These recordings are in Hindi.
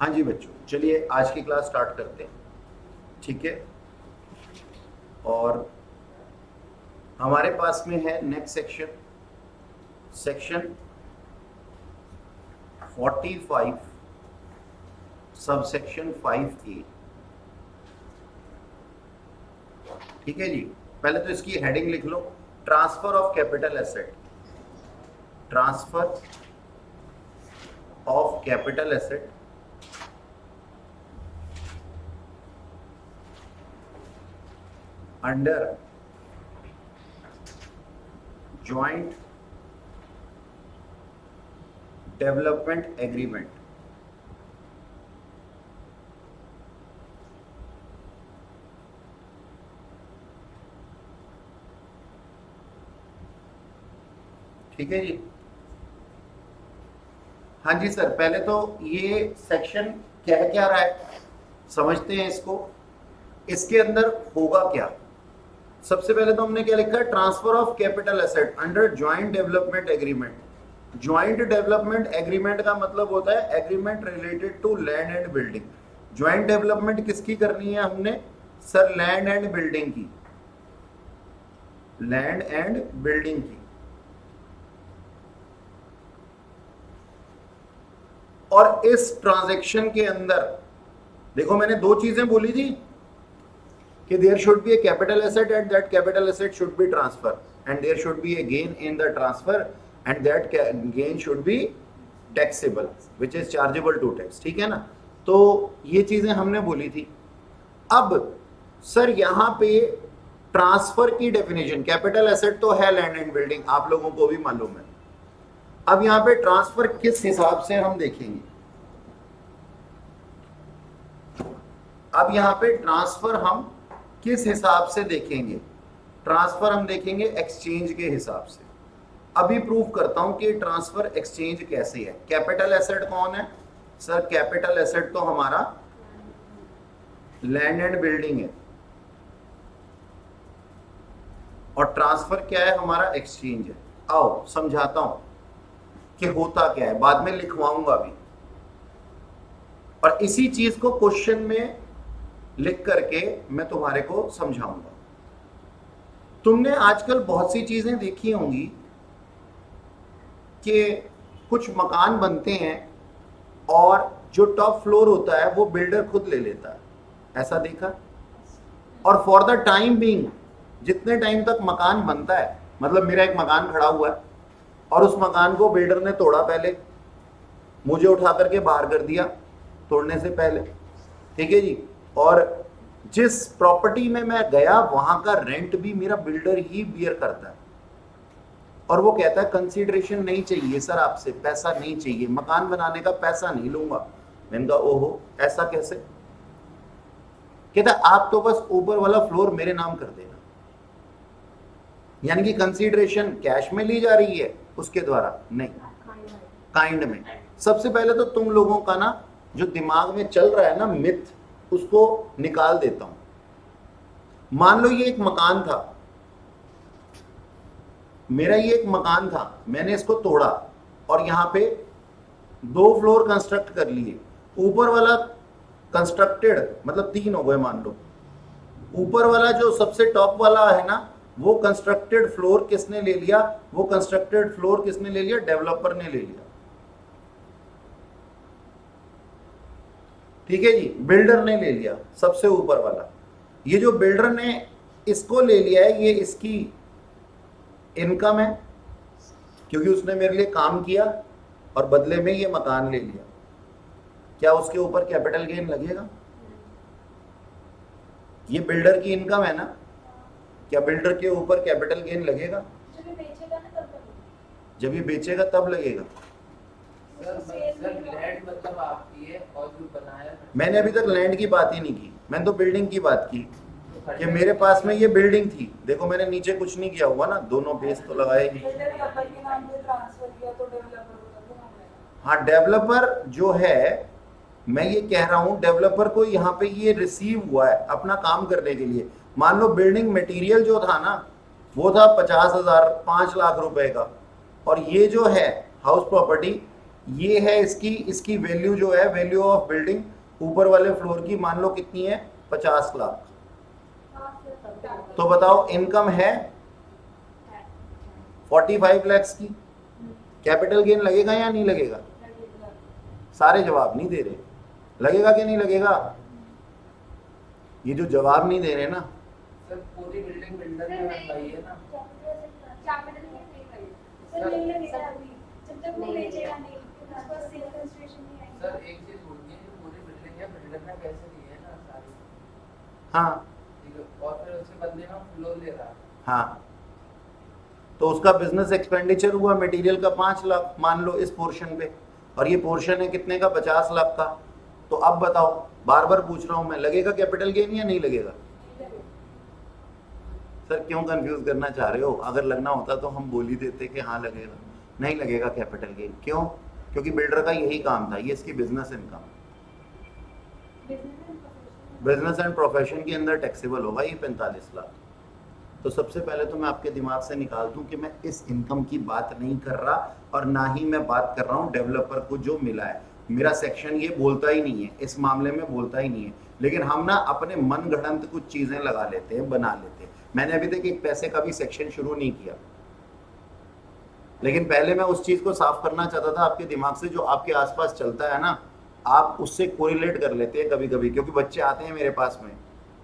हाँ जी बच्चों, चलिए आज की क्लास स्टार्ट करते हैं। ठीक है, और हमारे पास में है next section, section 45, sub section 5A। ठीक है जी, पहले तो इसकी हेडिंग लिख लो, transfer of capital asset. Transfer of capital asset under joint development agreement. ठीक है जी। हाँ जी सर, पहले तो ये सेक्शन कह क्या रहा है समझते हैं इसको। इसके अंदर होगा क्या, सबसे पहले तो हमने क्या लिखा है, transfer of capital asset under joint development agreement. Joint development agreement का मतलब होता है agreement related to land and building. Joint development किसकी करनी है हमने सर, लैंड एंड बिल्डिंग की। लैंड एंड बिल्डिंग की। और इस ट्रांजैक्शन के अंदर देखो मैंने दो चीजें बोली थी कि there should be a capital asset and that capital asset should be transfer and there should be a gain in the transfer and that gain should be taxable which is chargeable to tax. ठीक है ना, तो ये चीजें हमने बोली थी। अब सर यहां पे ट्रांसफर की डेफिनेशन, कैपिटल एसेट तो है लैंड एंड बिल्डिंग, आप लोगों को भी मालूम है। अब यहां पे ट्रांसफर किस हिसाब से हम देखेंगे, अब यहां पे ट्रांसफर हम किस हिसाब से देखेंगे, ट्रांसफर हम देखेंगे एक्सचेंज के हिसाब से। अभी प्रूफ करता हूं कि ट्रांसफर एक्सचेंज कैसे है। कैपिटल एसेट कौन है सर, कैपिटल एसेट तो हमारा लैंड एंड बिल्डिंग है, और ट्रांसफर क्या है हमारा, एक्सचेंज है। आओ समझाता हूं कि होता क्या है, बाद में लिखवाऊंगा भी, और इसी चीज को क्वेश्चन में लिख करके मैं तुम्हारे को समझाऊंगा। तुमने आजकल बहुत सी चीजें देखी होंगी कि कुछ मकान बनते हैं और जो टॉप फ्लोर होता है वो बिल्डर खुद ले लेता है, ऐसा देखा। और फॉर द टाइम बीइंग, जितने टाइम तक मकान बनता है, मतलब मेरा एक मकान खड़ा हुआ है और उस मकान को बिल्डर ने तोड़ा, पहले मुझे उठा करके बाहर कर दिया तोड़ने से पहले। ठीक है जी, और जिस प्रॉपर्टी में मैं गया वहां का रेंट भी मेरा बिल्डर ही बियर करता है, और वो कहता है कंसीडरेशन नहीं चाहिए सर, आपसे पैसा नहीं चाहिए, मकान बनाने का पैसा नहीं लूंगा। मैंने कहा ओहो ऐसा कैसे, कहता आप तो बस ऊपर वाला फ्लोर मेरे नाम कर देना। यानी कि कंसीडरेशन कैश में ली जा रही है उसके द्वारा, नहीं काइंड में। सबसे पहले तो तुम लोगों का ना जो दिमाग में चल रहा है ना मिथ, उसको निकाल देता हूं। मान लो ये एक मकान था, मेरा ये एक मकान था, मैंने इसको तोड़ा और यहां पे 2 फ्लोर कंस्ट्रक्ट कर लिए। ऊपर वाला कंस्ट्रक्टेड मतलब 3 हो गए मान लो, ऊपर वाला जो सबसे टॉप वाला है ना, वो कंस्ट्रक्टेड फ्लोर किसने ले लिया, वो कंस्ट्रक्टेड फ्लोर किसने ले लिया, डेवलपर ने ले लिया। ठीक है जी, बिल्डर ने ले लिया सबसे ऊपर वाला। ये जो बिल्डर ने इसको ले लिया है, ये इसकी इनकम है, क्योंकि उसने मेरे लिए काम किया और बदले में ये मकान ले लिया। क्या उसके ऊपर कैपिटल गेन लगेगा? ये बिल्डर की इनकम है ना, क्या बिल्डर के ऊपर कैपिटल गेन लगेगा? जब ये बेचेगा तब लगेगा। लैंड मतलब आपकी है और जो बनाया, मैंने अभी तक लैंड की बात ही नहीं की, मैंने तो बिल्डिंग की बात की कि मेरे पास में ये बिल्डिंग थी। देखो मैंने नीचे कुछ नहीं किया हुआ ना, दोनों बेस तो लगाए ही। हाँ डेवलपर जो है, मैं ये कह रहा हूं डेवलपर को यहाँ पे ये रिसीव हुआ है अपना काम करने के लिए। मान लो बिल्डिंग मटेरियल जो था ना वो था 50,000 5 लाख रुपए का, और ये जो है हाउस प्रॉपर्टी ये है इसकी इसकी वैल्यू जो है, वैल्यू ऑफ बिल्डिंग ऊपर वाले फ्लोर की, मान लो कितनी है, 50 लाख। तो बताओ इनकम है 45 लैक्स की, कैपिटल गेन लगेगा या नहीं लगेगा? सारे जवाब नहीं दे रहे, लगेगा कि नहीं लगेगा? ये जो जवाब नहीं दे रहे ना, सर पूरी बिल्डिंग बिल्डर ने बनवाई है ना। सर एक चीज होती है, जो पूरी बिल्डिंग है बिल्डर ने पैसे दिए हैं ना सारी, हाँ ठीक है, और फिर उसके बदले में फ्लोर ले रहा है। हाँ, तो उसका बिजनेस एक्सपेंडिचर हुआ मटेरियल का 5 लाख मान लो इस पोर्शन पे, और ये पोर्शन है कितने का, 50 लाख का। तो अब बताओ, बार बार पूछ रहा हूं मैं, लगेगा कैपिटल गेन या नहीं लगेगा? सर क्यों कंफ्यूज करना चाह रहे हो? अगर लगना होता तो हम बोल ही देते कि हाँ लगेगा। नहीं लगेगा कैपिटल गेन, क्यों? क्योंकि बिल्डर का यही काम था, ये इसकी business income, business and profession के अंदर टैक्सेबल होगा ये 45 लाख। तो सबसे पहले तो मैं आपके दिमाग से निकाल दूं कि मैं इस इनकम की बात नहीं कर रहा, और ना ही मैं बात कर रहा हूं डेवलपर को जो मिला है। मेरा सेक्शन ये बोलता ही नहीं है, इस मामले में बोलता ही नहीं है, लेकिन हम ना अपने मन गढ़ंत कुछ चीजें लगा लेते हैं, बना लेते हैं। मैंने अभी तक एक पैसे का भी सेक्शन शुरू नहीं किया, लेकिन पहले मैं उस चीज को साफ करना चाहता था आपके दिमाग से, जो आपके आसपास चलता है ना, आप उससे कोरिलेट कर लेते हैं कभी कभी, क्योंकि बच्चे आते हैं मेरे पास में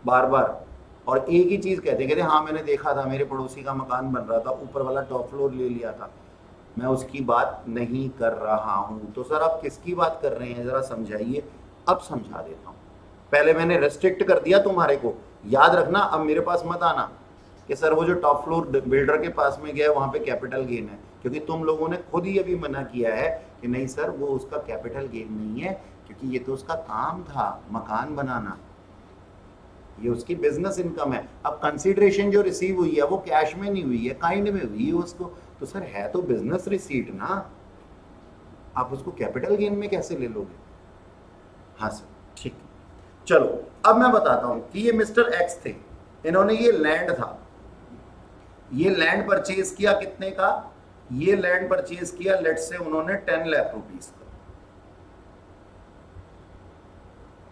बार बार और एक ही चीज कहते हाँ मैंने देखा था, मेरे पड़ोसी का मकान बन रहा था, ऊपर वाला टॉप फ्लोर ले लिया था। मैं उसकी बात नहीं कर रहा हूं। तो सर आप किसकी बात कर रहे हैं, जरा समझाइए। अब समझा देता हूं। पहले मैंने रेस्ट्रिक्ट कर दिया तुम्हारे को, याद रखना, अब मेरे पास मत आना कि सर वो जो टॉप फ्लोर बिल्डर के पास में गया वहां पे कैपिटल गेन है, क्योंकि तुम लोगों ने खुद ही अभी मना किया है कि नहीं सर वो उसका कैपिटल गेन नहीं है, क्योंकि ये तो उसका काम था मकान बनाना, ये उसकी बिजनेस इनकम है। अब कंसीडरेशन जो रिसीव हुई है वो कैश में नहीं हुई है, काइंड में हुई है उसको, तो सर है तो बिजनेस रिसीट ना, आप उसको कैपिटल गेन में कैसे ले लोगे? हाँ सर ठीक है, चलो अब मैं बताता हूं कि ये मिस्टर एक्स थे, इन्होंने ये लैंड था, ये लैंड परचेज किया कितने का, ये लैंड परचेज किया लेट से उन्होंने 10 लाख रुपीस का,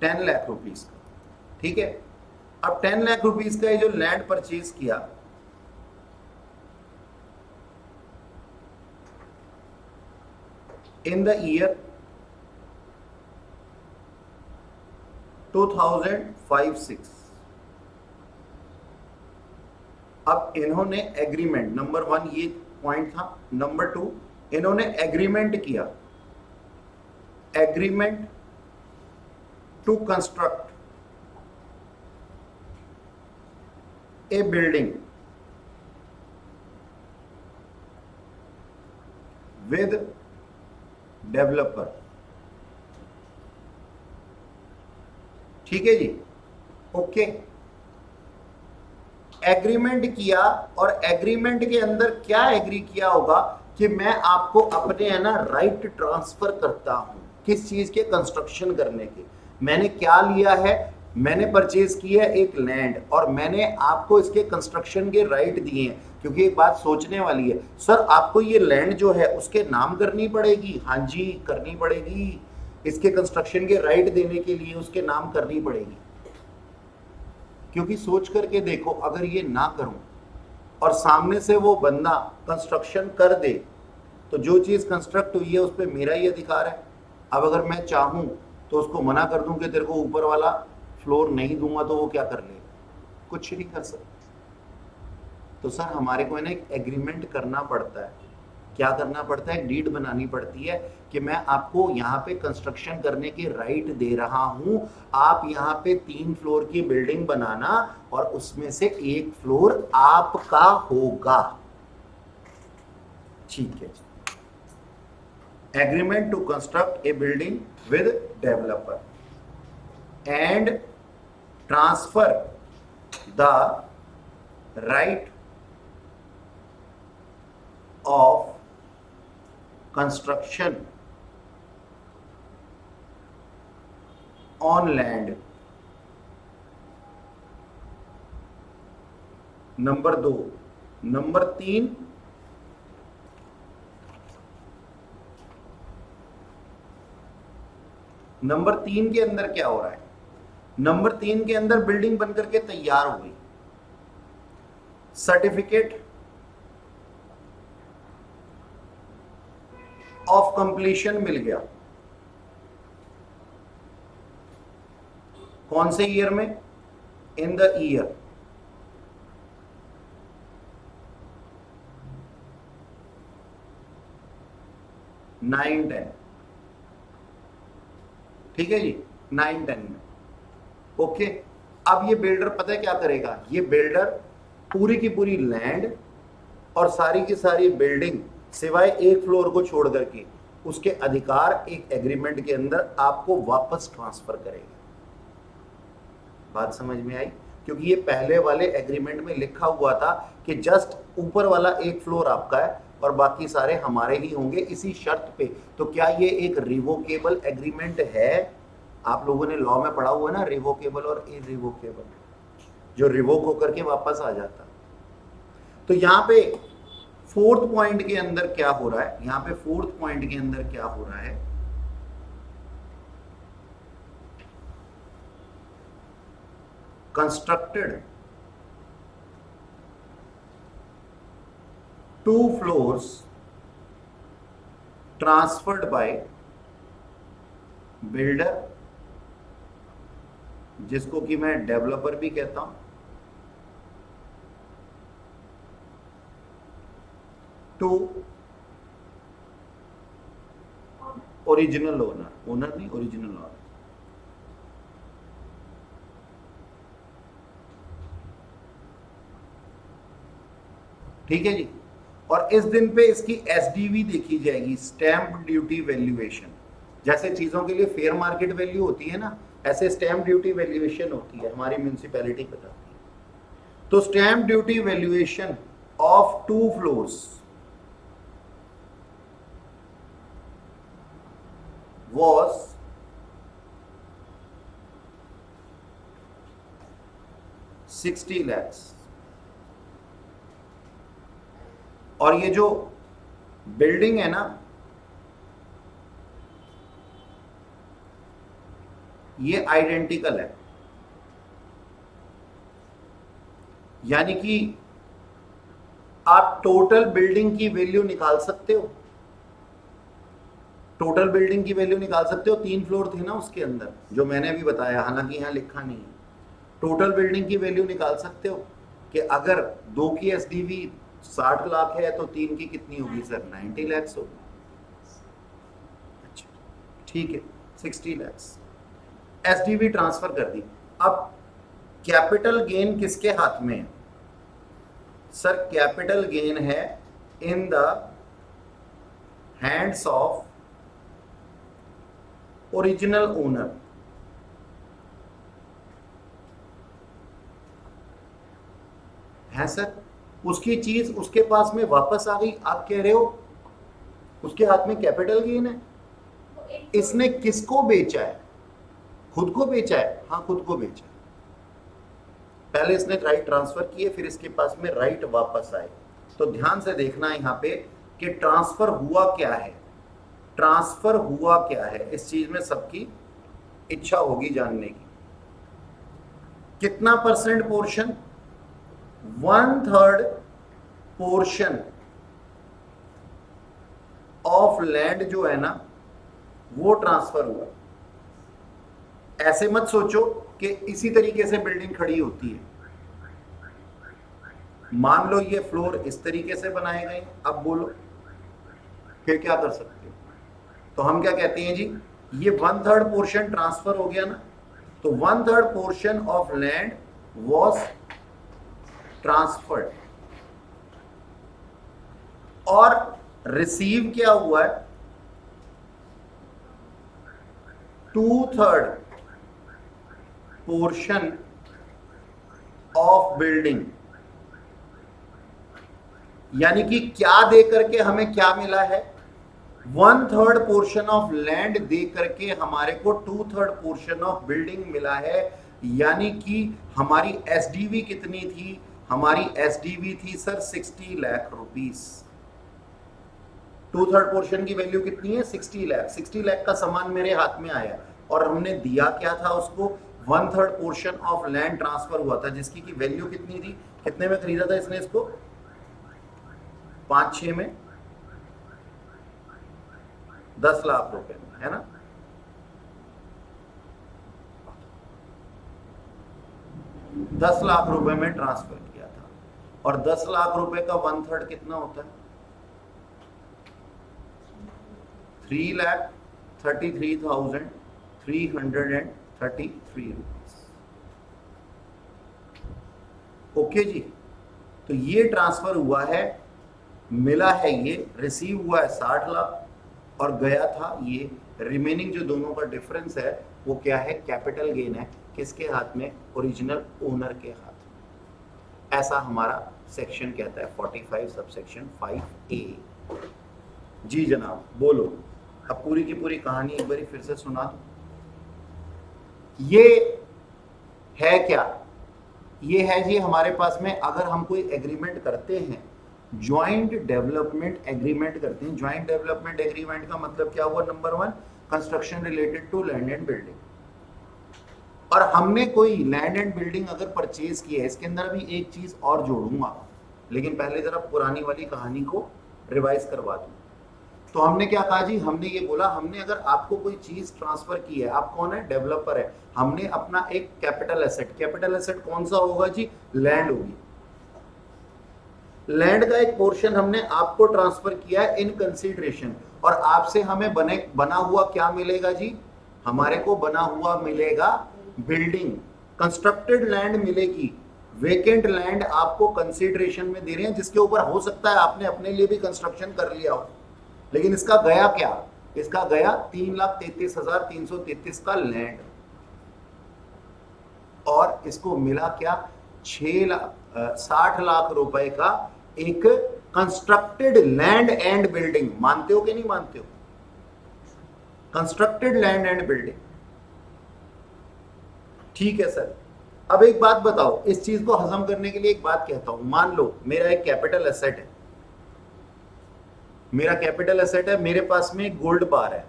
10 लाख रुपीस का, ठीक है। अब 10 लाख रुपीस का ये जो लैंड परचेज किया, इन द ईयर 2005-06, अब इन्होंने एग्रीमेंट, नंबर 1 ये पॉइंट था, नंबर 2 इन्होंने एग्रीमेंट किया, agreement to construct a building with developer, ठीक है जी, ओके। एग्रीमेंट किया, और एग्रीमेंट के अंदर क्या एग्री किया होगा कि मैं आपको अपने है ना राइट ट्रांसफर करता हूं, किस चीज के, कंस्ट्रक्शन करने के। मैंने क्या लिया है, मैंने परचेज किया एक लैंड, और मैंने आपको इसके कंस्ट्रक्शन के राइट दिए हैं। क्योंकि एक बात सोचने वाली है, सर आपको ये लैंड जो है उसके नाम करनी पड़ेगी, हाँ जी करनी पड़ेगी, इसके कंस्ट्रक्शन के राइट देने के लिए उसके नाम करनी पड़ेगी। क्योंकि सोच करके देखो, अगर ये ना करूं और सामने से वो बंदा कंस्ट्रक्शन कर दे, तो जो चीज कंस्ट्रक्ट हुई है उस पर मेरा ही अधिकार है। अब अगर मैं चाहूं तो उसको मना कर दूं कि तेरे को ऊपर वाला फ्लोर नहीं दूंगा, तो वो क्या कर ले, कुछ नहीं कर सकता। तो सर हमारे को है ना एक एग्रीमेंट करना पड़ता है, क्या करना पड़ता है, डीड बनानी पड़ती है कि मैं आपको यहाँ पे कंस्ट्रक्शन करने के राइट दे रहा हूं, आप यहाँ पे 3 फ्लोर की बिल्डिंग बनाना और उसमें से 1 फ्लोर आपका होगा, ठीक है। Agreement to construct a building with developer and transfer the right of construction on land, number 2, number 3 number 3 के अंदर क्या हो रहा है? नंबर 3 के अंदर बिल्डिंग बनकर के तैयार हो गई, सर्टिफिकेट ऑफ कंप्लीशन मिल गया। कौन से ईयर में? इन द ईयर 9-10, ठीक है जी, 9-10 में। ओके, अब ये बिल्डर पता है क्या करेगा? ये बिल्डर पूरी की पूरी लैंड और सारी की सारी बिल्डिंग सिवाय एक फ्लोर को छोड़ करके उसके अधिकार एक एग्रीमेंट के अंदर आपको वापस ट्रांसफर करेगा। बात समझ में आई? क्योंकि ये पहले वाले एग्रीमेंट में लिखा हुआ था कि जस्ट ऊपर वाला एक फ्लोर आपका है और बाकी सारे हमारे ही होंगे इसी शर्त पे। तो क्या ये एक रिवोकेबल एग्रीमेंट है? आप लोगों ने लॉ में पढ़ा हुआ है ना, रिवोकेबल और इरिवोकेबल, जो रिवोक होकर के वापस आ जाता। तो यहां पे फोर्थ पॉइंट के अंदर क्या हो रहा है? यहां पे फोर्थ पॉइंट के अंदर क्या हो रहा है? constructed 2 floors transferred by builder, जिसको कि मैं डेवलपर भी कहता हूं, टू ओरिजिनल ओनर, ओनर नहीं ओरिजिनल ओनर। ठीक है जी। और इस दिन पे इसकी एसडीवी देखी जाएगी, स्टैंप ड्यूटी वैल्यूएशन। जैसे चीजों के लिए फेयर मार्केट वैल्यू होती है ना, ऐसे स्टैंप ड्यूटी वैल्यूएशन होती है, हमारी म्यूनिसिपैलिटी बताती है। तो stamp duty valuation of 2 floors was 60 lakhs। और ये जो बिल्डिंग है ना, ये आइडेंटिकल है, यानी कि आप टोटल बिल्डिंग की वैल्यू निकाल सकते हो। टोटल बिल्डिंग की वैल्यू निकाल सकते हो। 3 फ्लोर थे ना उसके अंदर, जो मैंने अभी बताया, हालांकि यहां लिखा नहीं है। टोटल बिल्डिंग की वैल्यू निकाल सकते हो कि अगर 2 की एसडीवी 60 लाख है तो 3 की कितनी होगी सर? 90 लैक्स होगी। अच्छा ठीक है, 60 लैक्स एसडीवी ट्रांसफर कर दी। अब कैपिटल गेन किसके हाथ में है सर? कैपिटल गेन है इन the hands of original owner. है सर, उसकी चीज उसके पास में वापस आ गई। आप कह रहे हो उसके हाथ में कैपिटल गेन है। इसने किसको बेचा है? खुद को बेचा है। हाँ, खुद को बेचा है। पहले इसने राइट ट्रांसफर किए, फिर इसके पास में राइट वापस आए। तो ध्यान से देखना है यहाँ पे कि ट्रांसफर हुआ क्या है। ट्रांसफर हुआ क्या है, इस चीज में सबकी इच्छा होगी जानने की। कितना percent portion? 1/3 portion of land जो है ना, वो ट्रांसफर हुआ। ऐसे मत सोचो कि इसी तरीके से बिल्डिंग खड़ी होती है। मान लो ये फ्लोर इस तरीके से बनाए गए, अब बोलो फिर क्या कर सकते हो? तो हम क्या कहते हैं जी, ये 1/3 पोर्शन ट्रांसफर हो गया ना, तो 1/3 portion of land was transferred. और रिसीव क्या हुआ है? 2/3 पोर्शन ऑफ बिल्डिंग। यानी कि क्या दे करके हमें क्या मिला है? 1/3 पोर्शन ऑफ लैंड दे करके हमारे को 2/3 पोर्शन ऑफ बिल्डिंग मिला है। यानी कि हमारी एसडीवी कितनी थी? हमारी एसडीवी थी सर 60 लाख रुपीस। 2/3 पोर्शन की वैल्यू कितनी है? 60 लाख। 60 लाख का सामान मेरे हाथ में आया और हमने दिया क्या था उसको, 1/3 पोर्शन ऑफ लैंड ट्रांसफर हुआ था जिसकी की वैल्यू कितनी थी, कितने में खरीदा था इसने इसको, 5-6 में, 10 लाख रुपए में, है ना। $10 लाख में ट्रांसफर किया था, और 10 लाख रुपए का 1/3 कितना होता है, 3,33,333 रुपीज। ओके जी, तो ये ट्रांसफर हुआ है, मिला है ये, रिसीव हुआ है 60 लाख, और गया था ये। रिमेनिंग जो दोनों का डिफरेंस है वो क्या है, कैपिटल गेन है, किसके हाथ में, ओरिजिनल ओनर के हाथ में। ऐसा हमारा सेक्शन कहता है 45 सबसेक्शन 5A। जी जनाब बोलो, अब पूरी की पूरी कहानी एक बारी फिर से सुना दो। ये है क्या, ये है जी हमारे पास में, अगर हम कोई एग्रीमेंट करते हैं, ज्वाइंट डेवलपमेंट एग्रीमेंट करते हैं। ज्वाइंट डेवलपमेंट एग्रीमेंट का मतलब क्या हुआ, number 1 construction related to land and building. और हमने कोई लैंड एंड बिल्डिंग अगर परचेज की है, इसके अंदर अभी एक चीज और जोड़ूंगा, लेकिन पहले जरा पुरानी वाली कहानी को रिवाइज करवा दूं। तो हमने क्या कहा जी, हमने ये बोला, हमने अगर आपको कोई चीज ट्रांसफर की है, आप कौन है, डेवलपर है, हमने अपना एक कैपिटल एसेट, कैपिटल एसेट कौन सा होगा जी, लैंड होगी। लैंड का एक पोर्शन हमने आपको ट्रांसफर किया है इन कंसीडरेशन, और आपसे हमें बना हुआ क्या मिलेगा जी, हमारे को बना हुआ मिलेगा बिल्डिंग, कंस्ट्रक्टेड लैंड मिलेगी। वेकेंट लैंड आपको कंसीडरेशन में दे रहे हैं, जिसके ऊपर हो सकता है आपने अपने लिए भी कंस्ट्रक्शन कर लिया हो, लेकिन इसका गया क्या, इसका गया 3,33,333 का लैंड, और इसको मिला क्या, 60 लाख रुपए का एक कंस्ट्रक्टेड लैंड एंड बिल्डिंग। मानते हो कि नहीं मानते हो, कंस्ट्रक्टेड लैंड एंड बिल्डिंग, ठीक है सर। अब एक बात बताओ, इस चीज को हजम करने के लिए एक बात कहता हूं, मान लो मेरा एक कैपिटल एसेट है, मेरा कैपिटल एसेट है, मेरे पास में एक गोल्ड बार है,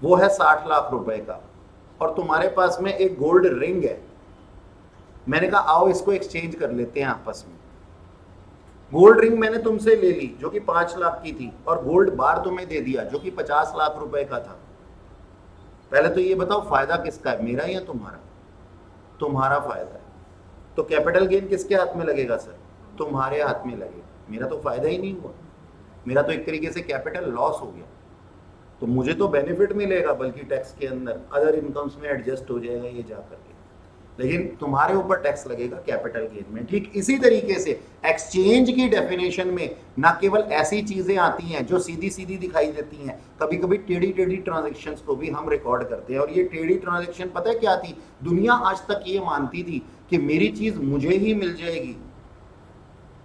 वो है 60 लाख रुपए का, और तुम्हारे पास में एक गोल्ड रिंग है। मैंने कहा आओ इसको एक्सचेंज कर लेते हैं आपस में। गोल्ड रिंग मैंने तुमसे ले ली जो कि 5 लाख की थी, और गोल्ड बार तुम्हें दे दिया जो कि 50 लाख रुपए का था। पहले तो ये बताओ फायदा किसका है, मेरा या तुम्हारा, तुम्हारा फायदा है। तो कैपिटल गेन किसके हाथ में लगेगा सर, तुम्हारे हाथ में लगेगा, मेरा तो फायदा ही नहीं हुआ, मेरा तो एक तरीके से कैपिटल लॉस हो गया। तो मुझे तो बेनिफिट मिलेगा, बल्कि टैक्स के अंदर अदर इनकम्स में एडजस्ट हो जाएगा ये जा करके, लेकिन तुम्हारे ऊपर टैक्स लगेगा कैपिटल गेन में। ठीक इसी तरीके से एक्सचेंज की डेफिनेशन में ना केवल ऐसी चीजें आती हैं जो सीधी सीधी दिखाई देती हैं, कभी कभी टेढ़ी टेढ़ी ट्रांजैक्शंस को भी हम रिकॉर्ड करते हैं। और ये टेढ़ी ट्रांजैक्शन पता है क्या थी, दुनिया आज तक ये मानती थी कि मेरी चीज मुझे ही मिल जाएगी,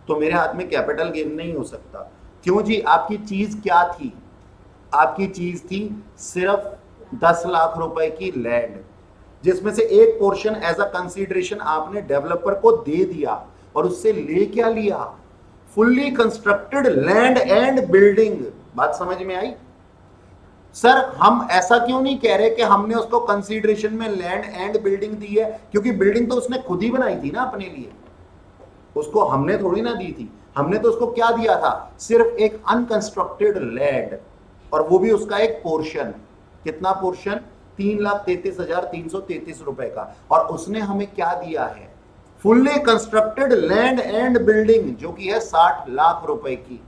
तो मेरे हाथ में कैपिटल गेन नहीं हो सकता। क्यों जी, आपकी चीज क्या थी, आपकी चीज थी सिर्फ 10 लाख रुपए की लैंड, जिसमें से एक पोर्शन एज अ कंसीडरेशन आपने डेवलपर को दे दिया, और उससे ले क्या लिया, fully constructed land and building. बात समझ में आई सर? हम ऐसा क्यों नहीं कह रहे कि हमने उसको कंसीडरेशन में लैंड एंड बिल्डिंग दी है, क्योंकि बिल्डिंग तो उसने खुद ही बनाई थी ना अपने लिए, उसको हमने थोड़ी ना दी थी। हमने तो उसको क्या दिया था, सिर्फ एक अनकंस्ट्रक्टेड लैंड, और वो भी उसका एक पोर्शन। कितना पोर्शन, 3,33,333 रुपए का। और उसने हमें क्या दिया है, fully constructed land and building, जो कि है 60 लाख रुपए की।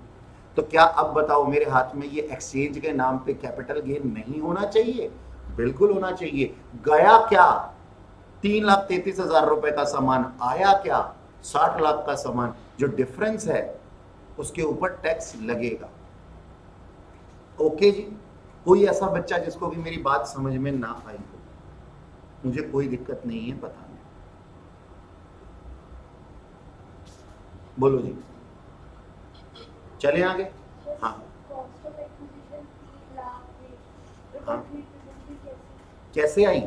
तो क्या अब बताओ, मेरे हाथ में ये एक्सचेंज के नाम पे कैपिटल गेन नहीं होना चाहिए? बिल्कुल होना चाहिए। गया क्या, 3,33,000 रुपए का सामान, आया क्या, 60 लाख का सामान। जो डिफरेंस है उसके ऊपर टैक्स लगेगा। ओके जी, कोई ऐसा बच्चा जिसको भी मेरी बात समझ में ना आई हो, मुझे कोई दिक्कत नहीं है बताने। बोलो जी, चले आगे। हाँ हाँ, कैसे आई?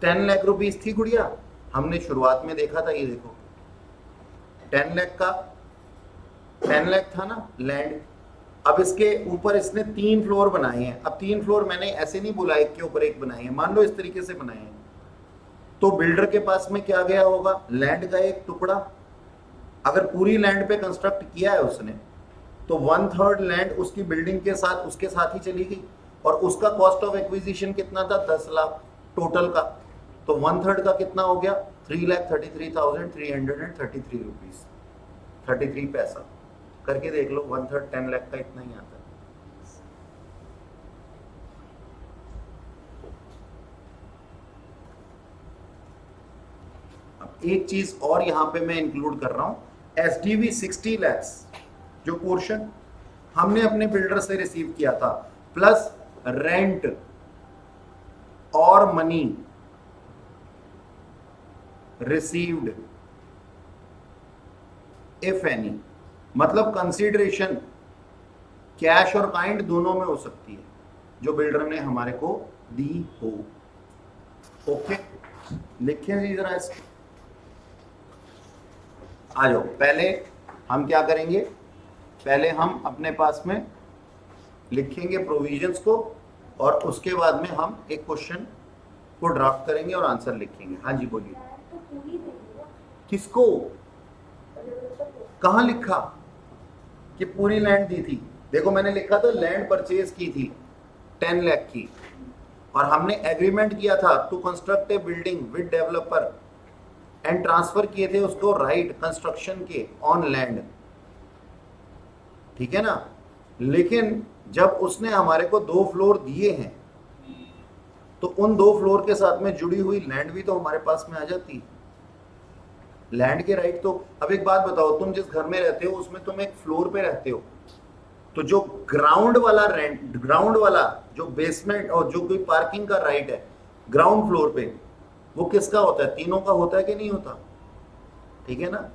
10 लाख रुपीस थी गुड़िया, हमने शुरुआत में देखा था, ये देखो 10 लाख का 10 लाख था ना लैंड। अब इसके ऊपर इसने 3 फ्लोर बनाए हैं। अब 3 फ्लोर मैंने ऐसे नहीं बोला एक के ऊपर एक बनाए हैं, मान लो इस तरीके से बनाए हैं, तो बिल्डर के पास में क्या गया होगा, लैंड का एक टुकड़ा। अगर पूरी लैंड पे कंस्ट्रक्ट किया है उसने, तो 1/3 लैंड उसकी बिल्डिंग के साथ उसके साथ ही चली गई, और उसका कॉस्ट ऑफ एक्विजिशन कितना था, 10 लाख टोटल का। तो 1/3 का कितना हो गया, 3,33,333 रुपीज, 33 पैसा। करके देख लो, 1/3 10 लाख का इतना ही आता है। अब एक चीज और यहां पे मैं इंक्लूड कर रहा हूं, SDV 60 लाख जो पोर्शन हमने अपने बिल्डर से रिसीव किया था, प्लस रेंट और मनी रिसीव्ड इफ एनी, मतलब कंसीडरेशन कैश और काइंड दोनों में हो सकती है जो बिल्डर ने हमारे को दी हो। ओके, लिखें जी जरा इसको। आ जाओ, पहले हम क्या करेंगे, पहले हम अपने पास में लिखेंगे प्रोविजंस को, और उसके बाद में हम एक क्वेश्चन को ड्राफ्ट करेंगे और आंसर लिखेंगे। हाँ जी बोलिए। किसको, कहाँ लिखा कि पूरी लैंड दी थी? देखो मैंने लिखा था लैंड परचेज की थी 10 लाख की, और हमने एग्रीमेंट किया था to construct a building with developer and transfer किए थे उसको राइट कंस्ट्रक्शन के ऑन लैंड, ठीक है ना। लेकिन जब उसने हमारे को 2 फ्लोर दिए हैं, तो उन 2 फ्लोर के साथ में जुड़ी हुई लैंड भी तो हमारे पास में आ जाती है। लैंड के राइट तो, अब एक बात बताओ, तुम जिस घर में रहते हो उसमें तुम एक फ्लोर पे रहते हो, तो जो ग्राउंड वाला रेंट, ग्राउंड वाला जो बेसमेंट और जो कोई पार्किंग का राइट है ग्राउंड फ्लोर पे, वो किसका होता है, तीनों का होता है कि नहीं होता, ठीक है ना।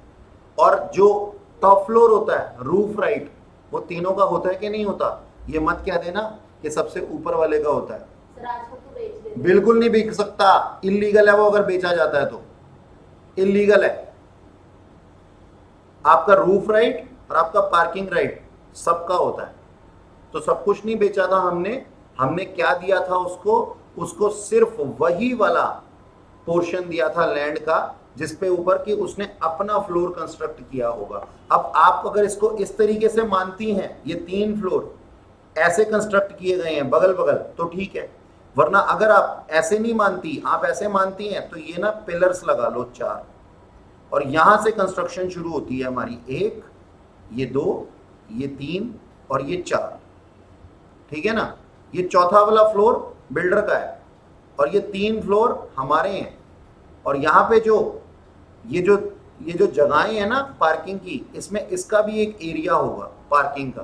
और जो टॉप फ्लोर होता है रूफ राइट, वो तीनों का होता है कि नहीं होता। ये मत कह देना कि सबसे ऊपर वाले का होता है। सर आज को तो बेच देते, बिल्कुल नहीं बिक सकता, इलीगल है वो, अगर बेचा जाता है तो इलीगल है। आपका रूफ राइट और आपका पार्किंग राइट सबका होता है। तो सब कुछ नहीं बेचा था हमने, हमने क्या दिया था उसको, उसको सिर्फ वही वाला पोर्शन दिया था लैंड का जिसपे ऊपर की उसने अपना फ्लोर कंस्ट्रक्ट किया होगा। अब आप अगर इसको इस तरीके से मानती हैं, ये 3 फ्लोर ऐसे कंस्ट्रक्ट किए गए हैं बगल बगल, तो ठीक है, वरना अगर आप ऐसे नहीं मानती, आप ऐसे मानती हैं, तो ये ना पिलर्स लगा लो 4, और यहां से कंस्ट्रक्शन शुरू होती है हमारी, 1, ये 2, ये 3 और ये 4, ठीक है ना। ये चौथा वाला फ्लोर बिल्डर का है और ये 3 फ्लोर हमारे हैं, और यहाँ पे जो ये जो जगहें हैं ना पार्किंग की, इसमें इसका भी एक एरिया होगा पार्किंग का,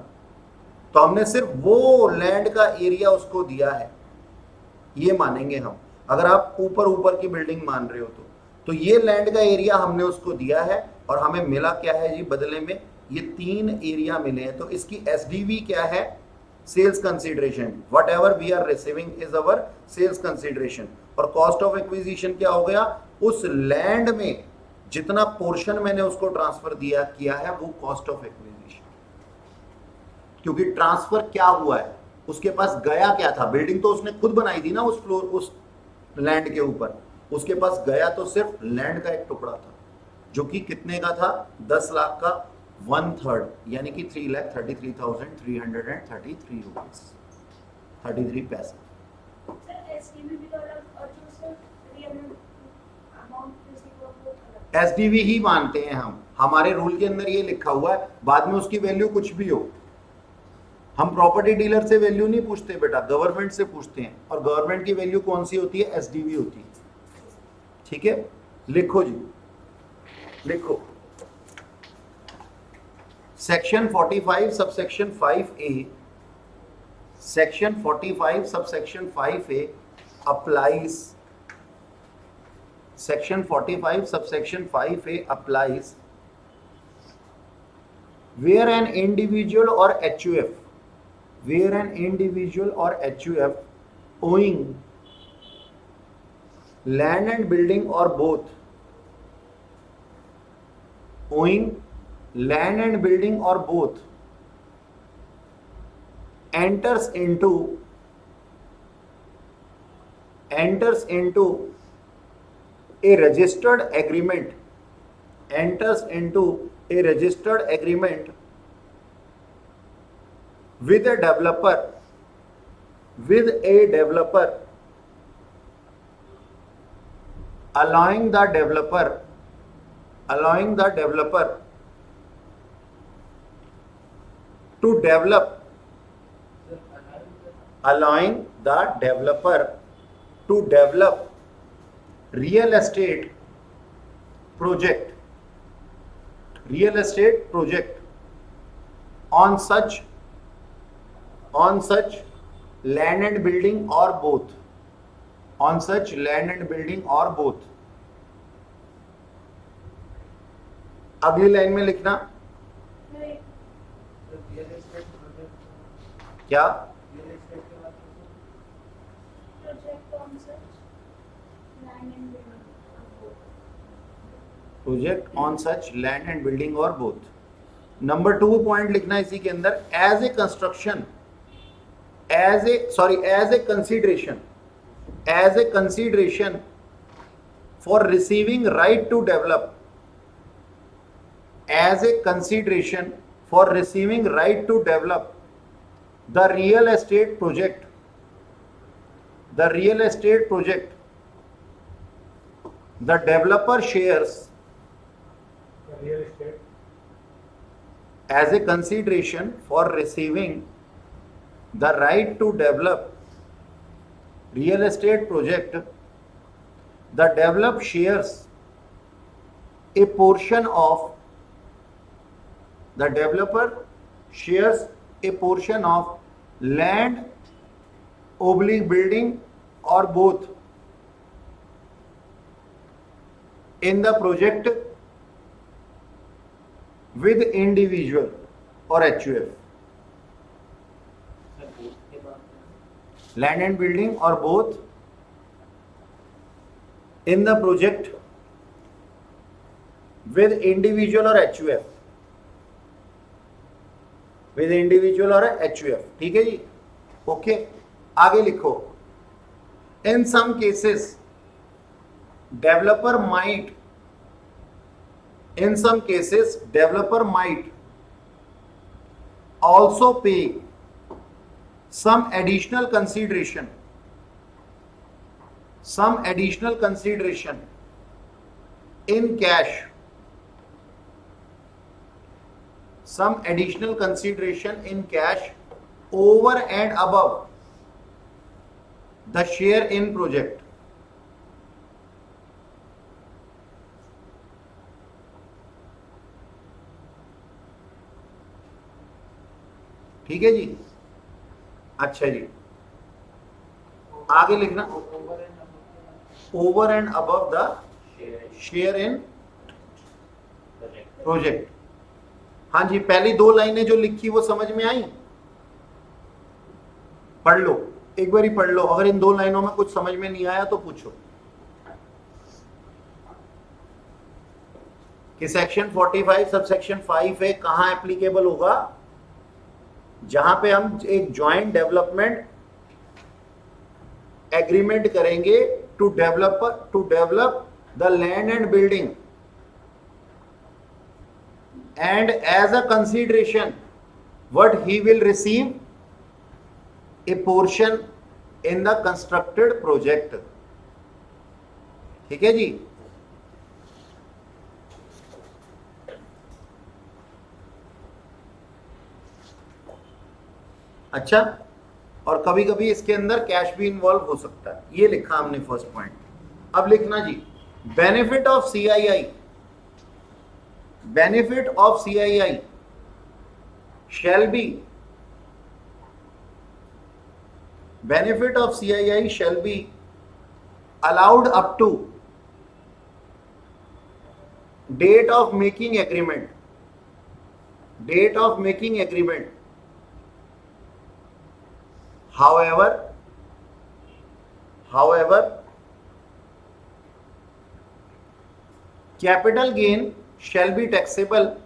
तो हमने सिर्फ वो लैंड का एरिया उसको दिया है, ये मानेंगे हम। अगर आप ऊपर ऊपर की बिल्डिंग मान रहे हो तो ये लैंड का एरिया हमने उसको दिया है, और हमें मिला क्या है जी बदले में, ये 3 एरिया मिले हैं। तो इसकी एसडीवी क्या है, sales consideration, whatever we are receiving is our sales consideration. और कॉस्ट ऑफ एक्विजिशन क्या हो गया, उस लैंड में जितना पोर्शन मैंने उसको ट्रांसफर किया है वो कॉस्ट ऑफ एक्विजिशन। क्योंकि ट्रांसफर क्या हुआ है, उसके पास गया क्या था, बिल्डिंग तो उसने खुद बनाई थी ना उस फ्लोर उस लैंड के ऊपर, उसके पास गया तो सिर्फ लैंड का एक टुकड़ा था, जो कि कितने का था, 10 लाख का 1/3, यानी कि 3,33,333 रुपीज 33 पैसे। एसडीवी ही मानते हैं हम, हमारे रूल के अंदर ये लिखा हुआ है, बाद में उसकी वैल्यू कुछ भी हो। हम प्रॉपर्टी डीलर से वैल्यू नहीं पूछते बेटा, गवर्नमेंट से पूछते हैं, और गवर्नमेंट की वैल्यू कौन सी होती है, एसडीवी होती है, ठीक है। लिखो जी, लिखो section 45 subsection 5A, section 45 subsection 5A applies, section 45 subsection 5A applies where an individual or HUF, where an individual or HUF owing land and building or both, owing land and building or both enters into a registered agreement, enters into a registered agreement with a developer, allowing the developer to develop, sir allowing the developer to develop real estate project on such land and building or both, on such land and building or both. अगली लाइन में लिखना रियल एस्टेट प्रोजेक्ट क्या, रियल एस्टेट के बाद project on such land and building or both. Project on such land and building और बोथ. नंबर 2 पॉइंट लिखना है इसी के अंदर, as a construction, as a consideration for receiving right to develop, as a consideration for receiving right to develop the real estate project, the developer shares, real estate, as a consideration for receiving the right to develop real estate project, the developer shares a portion of land oblique building or both in the project with individual or HUF. Sir both के बाद Land and building or both in the project with individual or HUF, with individual or HUF. ठीक है जी, ओके. आगे लिखो, in some cases developer might also pay some additional consideration in cash, over and above the share in project. ठीक है जी, अच्छा जी. आगे लिखना, over and over and above above the share share in project project. हाँ जी, पहली 2 लाइनें जो लिखी वो समझ में आई? पढ़ लो, एक बार ही पढ़ लो. अगर इन 2 लाइनों में कुछ समझ में नहीं आया तो पूछो. कि सेक्शन 45 सब सेक्शन 5 है, कहां एप्लीकेबल होगा? जहां पे हम एक जॉइंट डेवलपमेंट एग्रीमेंट करेंगे to develop the land and building, and as a consideration what he will receive a portion in the constructed project. ठीक है जी. अच्छा, और कभी कभी इसके अंदर कैश भी इन्वॉल्व हो सकता है. ये लिखा हमने फर्स्ट पॉइंट. अब लिखना जी, benefit of CII shall be allowed up to date of making agreement. However, capital gain shall be taxable.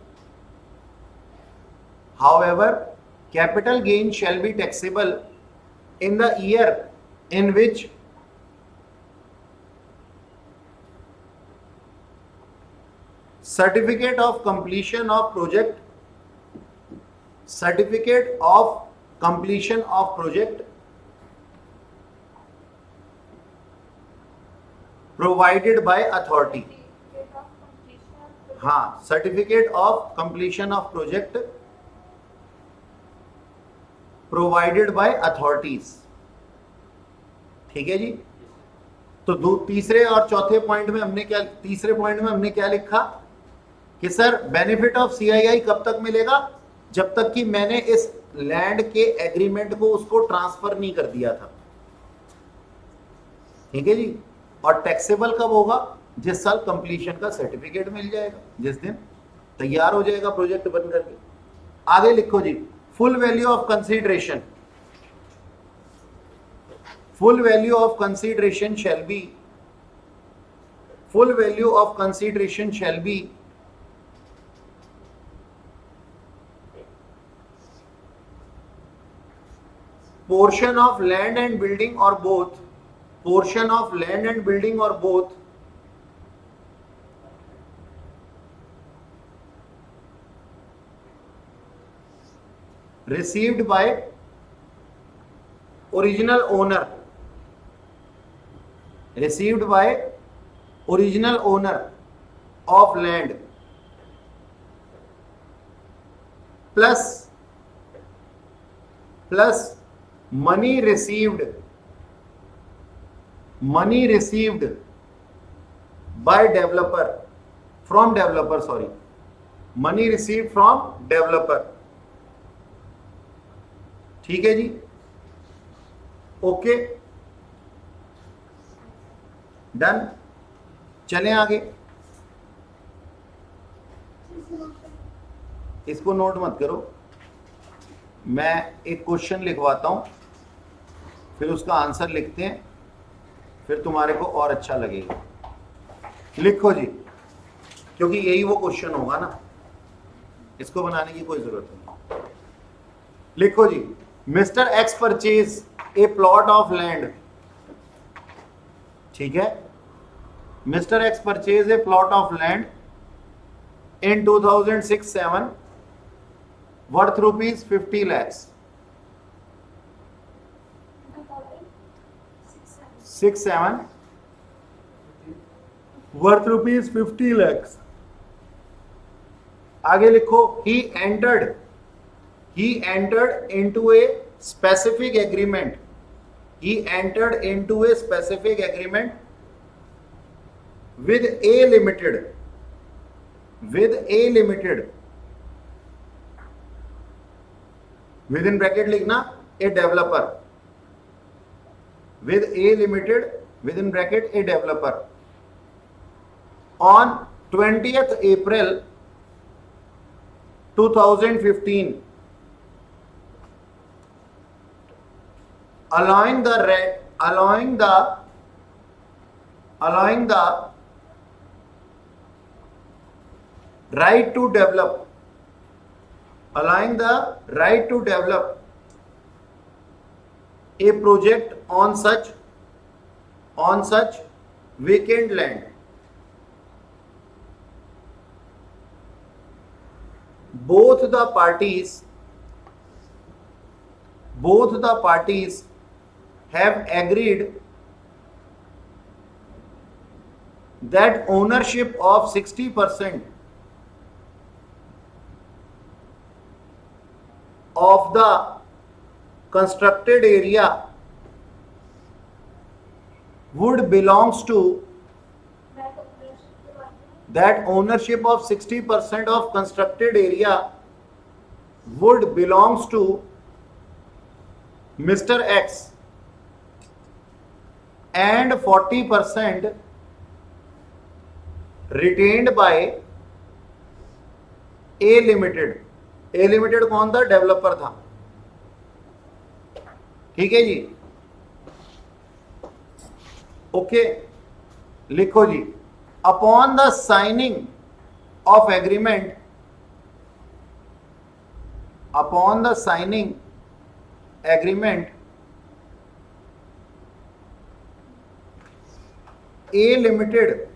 However, capital gain shall be taxable in the year in which certificate of completion of project provided by authority. हाँ, certificate of completion of project provided by authorities. ठीक है जी। तो तीसरे और चौथे पॉइंट में हमने क्या, तीसरे पॉइंट में हमने क्या लिखा कि सर बेनिफिट ऑफ सीआईआई कब तक मिलेगा, जब तक कि मैंने इस लैंड के एग्रीमेंट को उसको ट्रांसफर नहीं कर दिया था। ठीक है जी। और टैक्सेबल कब होगा, जिस साल कंप्लीशन का सर्टिफिकेट मिल जाएगा, जिस दिन तैयार हो जाएगा प्रोजेक्ट बन करके। आगे लिखो जी, full value of consideration, full value of consideration shall be, full value of consideration shall be portion of land and building or both, portion of land and building or both received by original owner, received by original owner of land plus money received by developer, from developer, sorry, money received from developer। ठीक है जी, ओके, डन। चलें आगे, इसको नोट मत करो, मैं एक क्वेश्चन लिखवाता हूं, फिर उसका आंसर लिखते हैं, फिर तुम्हारे को और अच्छा लगेगा। लिखो जी, क्योंकि यही वो क्वेश्चन होगा ना, इसको बनाने की कोई जरूरत नहीं। लिखो जी, mister X purchase a plot of land. ठीक है, mister X purchase a plot of land in 2006-7 worth rupees 50 lakhs, 6-7 worth rupees 50 lakhs। आगे लिखो, he entered into a specific agreement, he entered into a specific agreement with a limited, within bracket लिखना, a developer, with a limited, within bracket a developer, on 20th April 2015, allowing the right to develop, allowing the right to develop a project on such vacant land। Both the parties have agreed that ownership of 60% of the constructed area would belongs to, that ownership of 60% of constructed area would belongs to Mr. X and 40% retained by A Limited। A Limited कौन था? डेवलपर था। ठीक है जी, ओके। लिखो जी, upon the signing of agreement, upon the signing agreement, A Limited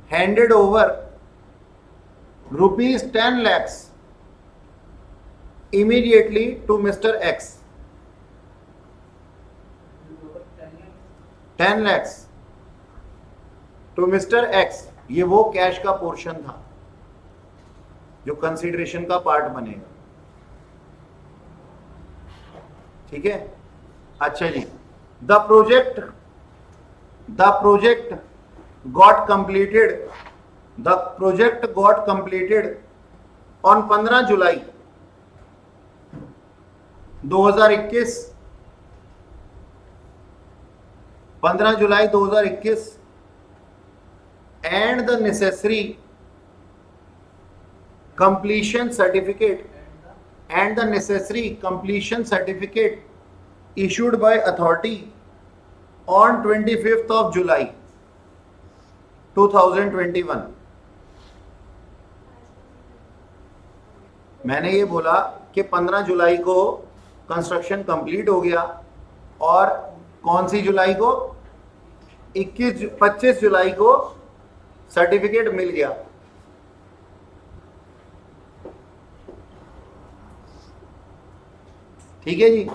handed over rupees 10 lakhs immediately to Mr. X. 10 lakhs to Mr. X. ये वो कैश का पोर्शन था जो कंसीडरेशन का पार्ट बनेगा, ठीक है। अच्छा जी, the project got completed on 15 July 2021, 15 July 2021, and the necessary completion certificate issued by authority on 25th of July 2021। मैंने ये बोला कि 15 जुलाई को कंस्ट्रक्शन कंप्लीट हो गया और कौन सी जुलाई को 25 जुलाई को सर्टिफिकेट मिल गया। ठीक है जी,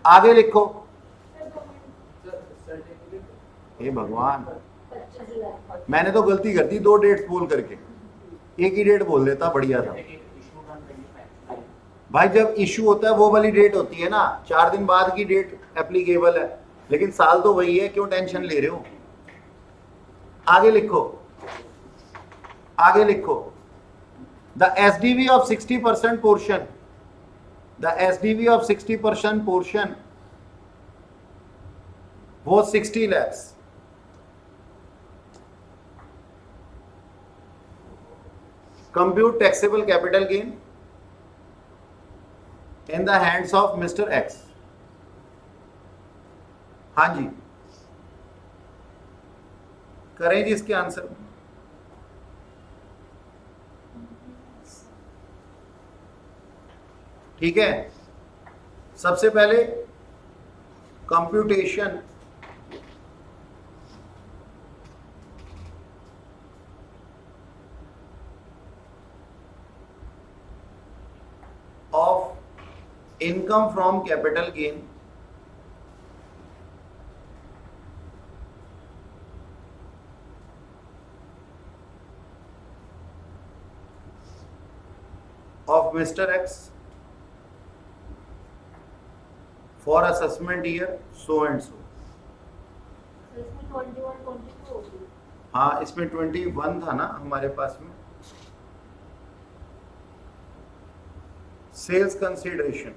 आगे लिखो। हे भगवान, मैंने तो गलती कर दी, 2 डेट्स बोल करके एक ही डेट बोल देता, बढ़िया था भाई। जब इशू होता है वो वाली डेट होती है ना, 4 दिन बाद की डेट एप्लीकेबल है, लेकिन साल तो वही है, क्यों टेंशन ले रहे हो। आगे लिखो, आगे लिखो। The SDV of 60% portion, the SDV of 60% portion was 60 lakhs. Compute taxable capital gain in the hands of Mr. X. हाँ जी, करें जी इसके आंसर। ठीक है, सबसे पहले computation of income from capital gain of Mr. X for assessment year so and so। इसमें 21 22 होगी। हाँ, इसमें 21 था ना हमारे पास में। सेल्स कंसीडरेशन,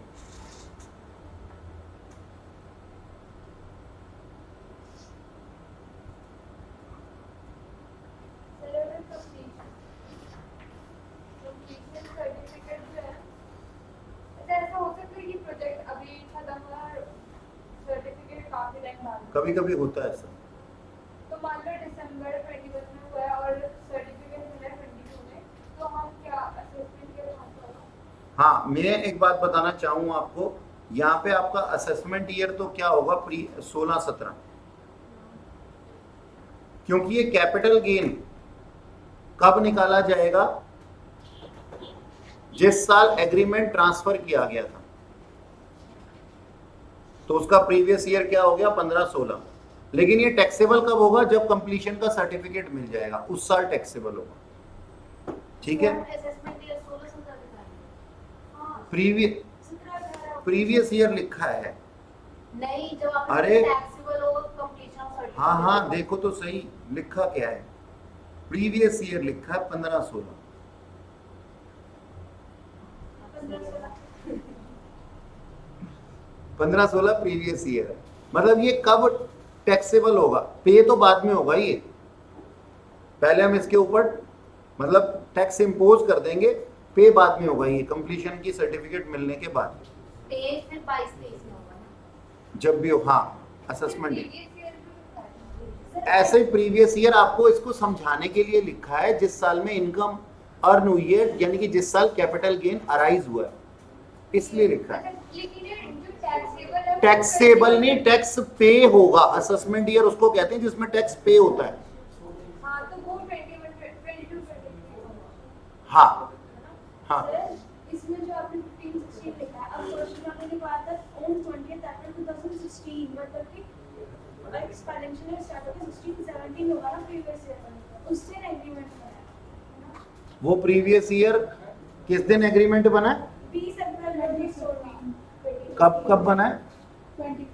कभी कभी होता है ऐसा। तो मान लो दिसंबर 21 में हुआ है और सर्टिफिकेट मिला है 22 में, तो हम क्या असेसमेंट के लिए हाँ, मैं एक बात बताना चाहूँगा आपको, यहाँ पे आपका असेसमेंट ईयर तो क्या होगा, प्री 16-17, क्योंकि ये कैपिटल गेन कब निकाला जाएगा, जिस साल एग्रीमेंट ट्रांसफर किया गया था, तो उसका प्रीवियस ईयर क्या हो गया 15-16। लेकिन ये टैक्सेबल कब होगा, जब कंप्लीशन का सर्टिफिकेट मिल जाएगा, उस साल टैक्सेबल होगा। ठीक है, प्रीवियस ईयर लिखा है नहीं, जब आप अरे टैक्सेबल हो कंप्लीशन ऑफ सर्टिफिकेट। हाँ हाँ, देखो तो सही लिखा क्या है, प्रीवियस ईयर लिखा है 15-16। 15-16 प्रीवियस ईयर है, मतलब ये कब टैक्सेबल होगा, पे तो बाद में होगा, ये पहले हम इसके ऊपर मतलब टैक्स इंपोज कर देंगे, पे बाद में होगा, ये कंप्लीशन की सर्टिफिकेट मिलने के बाद। पे फिर 22-23 में होगा ना, जब भी हो, हाँ, असेसमेंट ऐसे ही प्रीवियस ईयर आपको इसको समझाने के लिए लिखा है, जिस साल में इनकम अर्न हुई है, यानी कि जिस साल कैपिटल गेन अराइज हुआ है, इसलिए लिखा है। लेकिन ये जो टैक्सेबल है, टैक्सेबल नहीं, टैक्स पे होगा। असेसमेंट ईयर उसको कहते हैं जिसमें टैक्स पे होता है। हाँ तो वो 21, 22, 23 हाँ हाँ, सर इसमें जो आपने 15, 16 लिखा है, अब क्वेश्चन आपने लिखा था ऑन 20th अप्रैल 2016, मतलब कि नेक्स्ट फाइनेंशियल ईयर स्टार्ट होगा 16, 17 होगा ना प्रीवियस ईयर, उससे एग्रीमेंट बना है। वो प्रीवियस ईयर किस दिन एग्रीमेंट बना है? 20 अप्रैल 2016। कब बना है? 15 की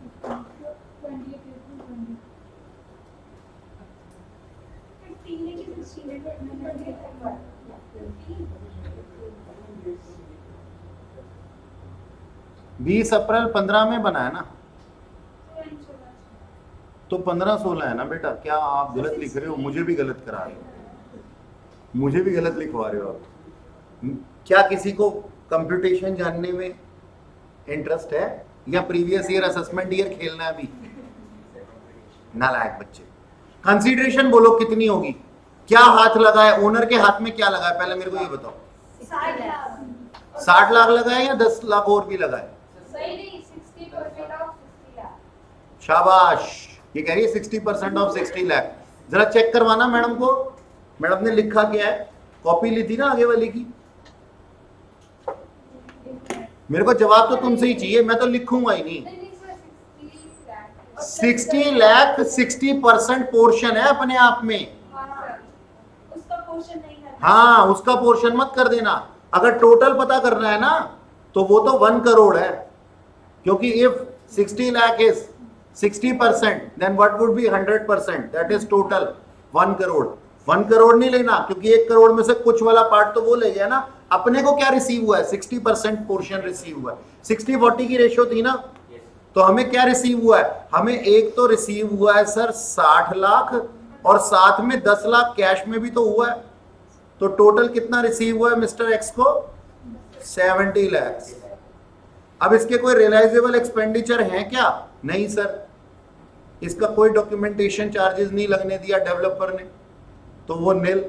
16 20 अप्रैल 15 में बना है ना, तो 15-16 है ना बेटा। क्या आप गलत लिख रहे हो? मुझे भी गलत करा रहे हो, मुझे भी गलत लिखवा रहे हो आप। क्या किसी को कंप्यूटेशन जानने में इंटरेस्ट है या प्रीवियस ईयर असेसमेंट ईयर खेलना है अभी? नालायक बच्चे। कंसीडरेशन बोलो कितनी होगी? क्या हाथ लगा है ओनर के हाथ में? क्या लगा है पहले मेरे को ये बताओ। 60 लाख लगा है या 10 लाख और भी लगा है? सही नहीं, 60% ऑफ 60 लाख। शाबाश, ये कह रही है 60% ऑफ 60 लाख। जरा चेक करवाना मैडम को, मैडम ने लिखा क्या है? कॉपी ली थी ना आगे वाली की? मेरे को जवाब तो तुमसे ही चाहिए, मैं तो लिखूंगा ही नहीं। नहीं सर, 60 लाख 60% पोर्शन है अपने आप में। उसका पोर्शन नहीं है। हाँ, उसका पोर्शन मत कर देना। अगर टोटल पता करना है ना तो वो तो 1 करोड़ है, क्योंकि if 60 lakh is 60% then what would be 100%, that is total 1 crore. 1 crore नहीं लेना, क्योंकि 1 करोड़ में से कुछ वाला पार्ट तो वो ले गया ना। अपने को क्या रिसीव हुआ है? 60% पोर्शन रिसीव हुआ है। 60-40 की रेशियो थी ना, तो हमें क्या रिसीव हुआ है? हमें एक तो रिसीव हुआ है सर 60 लाख, और साथ में 10 लाख कैश में भी तो हुआ है। तो टोटल कितना रिसीव हुआ है मिस्टर एक्स को? 70 लाख। अब इसके कोई रियलाइजेबल एक्सपेंडिचर है क्या? नहीं सर, इसका कोई डॉक्यूमेंटेशन चार्जेस नहीं लगने दिया डेवलपर ने, तो वो नील।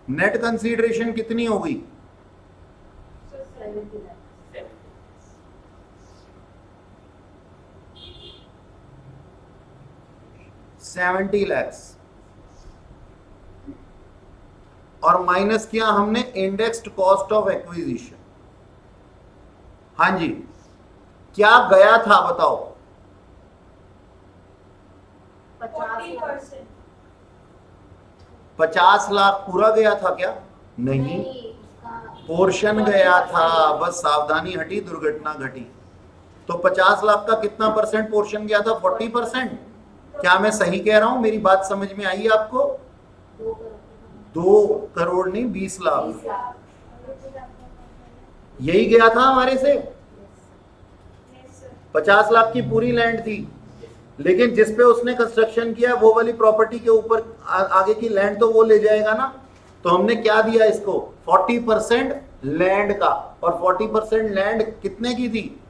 नेट कंसीडरेशन कितनी हो गई? 70 लाख। और माइनस किया हमने इंडेक्स्ड कॉस्ट ऑफ एक्विजिशन। हाँ जी, क्या गया था बताओ? 40%। 50 लाख पूरा गया था क्या? नहीं, पोर्शन गया था, बस सावधानी हटी, दुर्घटना घटी। तो 50 लाख का कितना परसेंट पोर्शन गया था? 40%। क्या मैं सही कह रहा हूं? मेरी बात समझ में आई आपको? 2 करोड़ नहीं, 20 लाख यही गया था हमारे से। 50 लाख की पूरी लैंड थी, लेकिन जिस पे उसने कंस्ट्रक्शन किया वो वाली प्रॉपर्टी के ऊपर आगे की लैंड तो वो ले जाएगा ना। तो हमने क्या दिया इसको? 40% लैंड का, और 40% लैंड कितने की थी?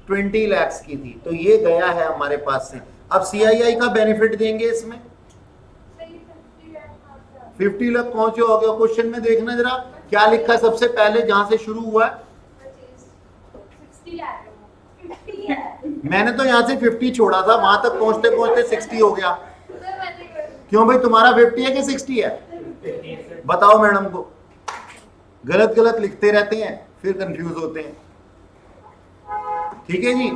20 लाख की थी। तो ये गया है हमारे पास से। अब CII का बेनिफिट देंगे इसमें। 50 लाख पहुंचे हो गया। क्वेश्चन में देखना जरा क्या लिखा है सबसे पहले, जहां से शुरू हुआ है। 60 लाख 50 है। मैंने तो यहाँ से 50 छोड़ा था, वहां तक पहुंचते पहुंचते 60 हो गया। सर मैंने क्यों भाई, तुम्हारा 50 है कि 60 है? बताओ मैडम को। गलत गलत लिखते रहते हैं, फिर कंफ्यूज होते हैं। ठीक है जी।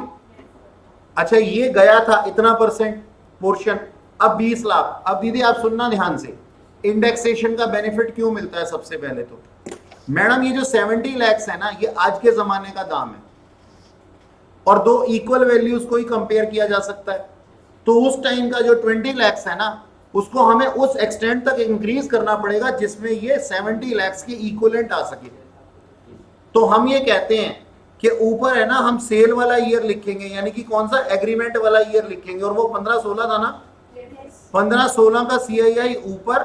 अच्छा, ये गया था इतना परसेंट पोर्शन। अब 20 लाख। अब दीदी आप सुनना ध्यान से, इंडेक्सेशन का बेनिफिट क्यों मिलता है? सबसे पहले तो मैडम ये जो 70 लाख है ना, ये आज के जमाने का दाम है, और 2 इक्वल वैल्यूज को ही कंपेयर किया जा सकता है। तो उस टाइम का जो 20 लाख है ना, उसको हमें उस एक्सटेंट तक इंक्रीज करना पड़ेगा जिसमें ये 70 लाख के इक्वलेंट आ सके। तो हम ये कहते हैं कि ऊपर है ना, हम सेल वाला ईयर लिखेंगे, यानी कि कौन सा? एग्रीमेंट वाला ईयर लिखेंगे, और वो 15-16 था ना। 15-16 का CII ऊपर,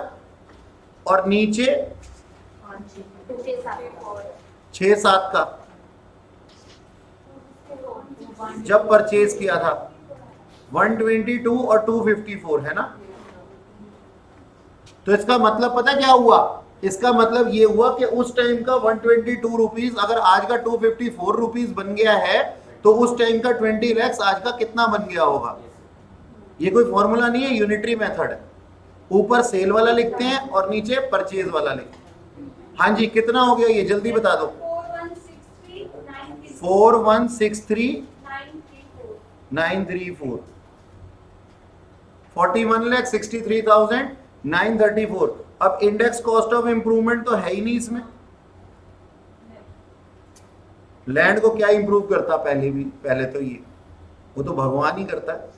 और नीचे 6-7 का जब परचेज किया था। 122 और 254 है ना। तो इसका मतलब पता क्या हुआ? इसका मतलब ये हुआ कि उस टाइम का 122 रुपीज अगर आज का 254 रुपीज बन गया है, तो उस टाइम का 20 लैक्स आज का कितना बन गया होगा। ये कोई फॉर्मूला नहीं है, यूनिटरी मेथड है। ऊपर सेल वाला लिखते हैं और नीचे परचेज वाला लिखते हैं। हाँ जी, कितना हो गया ये जल्दी बता दो। 4163,934 41,63,934। अब इंडेक्स कॉस्ट ऑफ इंप्रूवमेंट तो है ही नहीं इसमें। लैंड को क्या इंप्रूव करता पहले तो ये, वो तो भगवान ही करता है।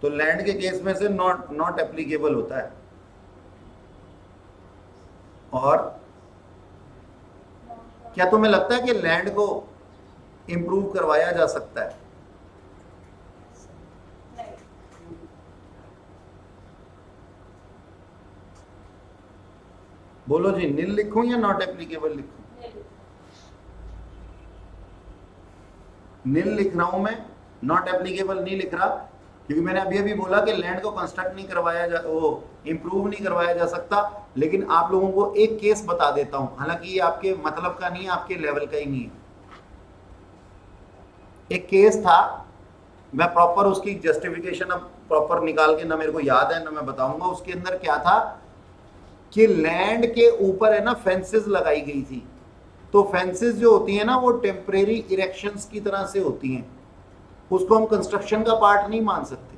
तो लैंड के केस में से नॉट एप्लीकेबल होता है। और क्या तुम्हें लगता है कि लैंड को इंप्रूव करवाया जा सकता है? बोलो जी, नील लिखूं या नॉट एप्लीकेबल लिखूं? नील लिख रहा हूं मैं, नॉट एप्लीकेबल नहीं लिख रहा, क्योंकि मैंने अभी बोला कि लैंड को कंस्ट्रक्ट नहीं करवाया जा, वो इंप्रूव नहीं करवाया जा सकता। लेकिन आप लोगों को एक केस बता देता हूं, हालांकि ये आपके मतलब का नहीं है, आपके लेवल का ही नहीं है। एक केस था, मैं प्रॉपर उसकी जस्टिफिकेशन अब प्रॉपर निकाल के ना मेरे को याद है ना मैं बताऊंगा। उसके अंदर क्या था कि लैंड के ऊपर है ना फेंसेस लगाई गई थी। तो फेंसेस जो होती है ना, वो टेम्परेरी इरेक्शंस की तरह से होती हैं, उसको हम कंस्ट्रक्शन का पार्ट नहीं मान सकते।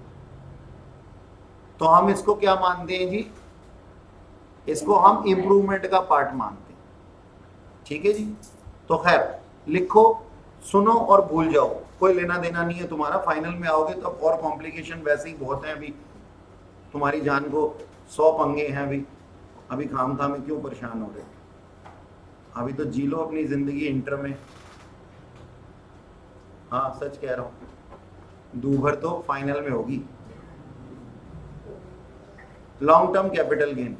तो हम इसको क्या मानते हैं जी, इसको हम इंप्रूवमेंट का पार्ट मानते हैं। ठीक है जी। तो खैर लिखो, सुनो और भूल जाओ, कोई लेना देना नहीं है तुम्हारा। फाइनल में आओगे तो और कॉम्प्लिकेशन वैसे ही बहुत है। अभी तुम्हारी जान को 100 पंगे हैं। अभी खाम में क्यों परेशान हो रहे? अभी तो जी लो अपनी जिंदगी इंटर में। हाँ सच कह रहा हूं, दूभर तो फाइनल में होगी। लॉन्ग टर्म कैपिटल गेन,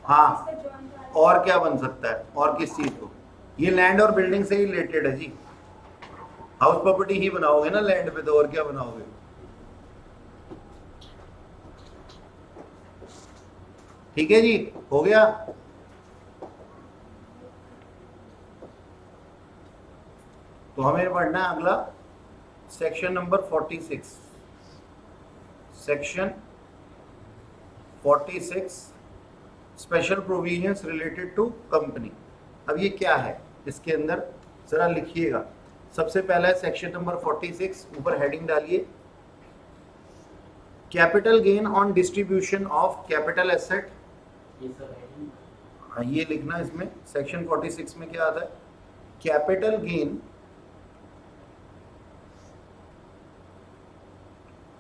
हाँ और क्या बन सकता है, और किस चीज को? ये लैंड और बिल्डिंग से ही रिलेटेड है जी। हाउस प्रॉपर्टी ही बनाओगे ना लैंड पे, तो और क्या बनाओगे? ठीक है जी, हो गया। तो हमें पढ़ना है अगला section number 46। Section 46 special provisions related to company. अब ये क्या है इसके अंदर जरा लिखिएगा। सबसे पहला है सेक्शन नंबर 46, ऊपर हेडिंग डालिए, capital gain on distribution of capital asset. हाँ ये लिखना इसमें। सेक्शन 46 में क्या आता है? Capital gain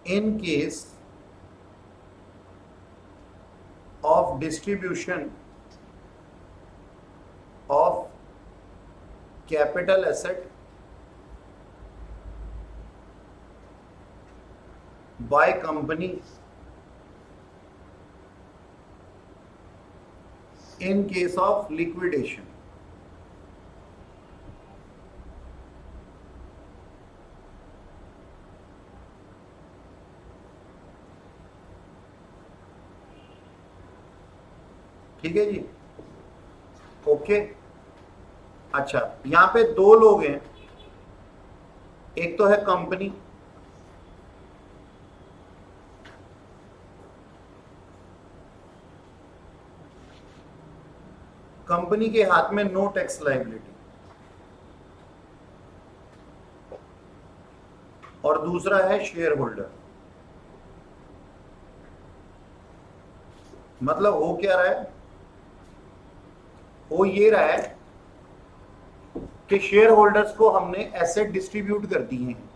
in case of distribution of capital asset by company in case of liquidation। ठीक है जी, ओके। अच्छा, यहां पे दो लोग हैं, एक तो है कंपनी, कंपनी के हाथ में नो टैक्स लायबिलिटी, और दूसरा है शेयर होल्डर। मतलब हो क्या रहा है? वो ये रहा है कि शेयर होल्डर्स को हमने एसेट डिस्ट्रीब्यूट कर दिए हैं।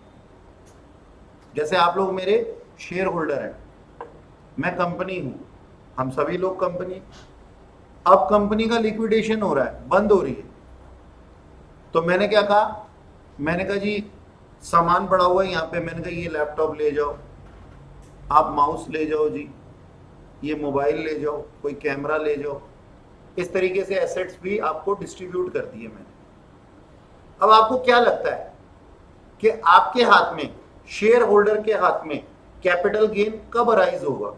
जैसे आप लोग मेरे शेयर होल्डर हैं, मैं कंपनी हूं, हम सभी लोग कंपनी। अब कंपनी का लिक्विडेशन हो रहा है, बंद हो रही है, तो मैंने क्या कहा? मैंने कहा जी सामान पड़ा हुआ है यहाँ पे, मैंने कहा ये लैपटॉप ले जाओ, आप माउस ले जाओ जी, ये मोबाइल ले जाओ, कोई कैमरा ले जाओ, इस तरीके से एसेट्स भी आपको डिस्ट्रीब्यूट कर दिए मैंने। अब आपको क्या लगता है कि आपके हाथ में, शेयर होल्डर के हाथ में कैपिटल गेन कब अराइज होगा?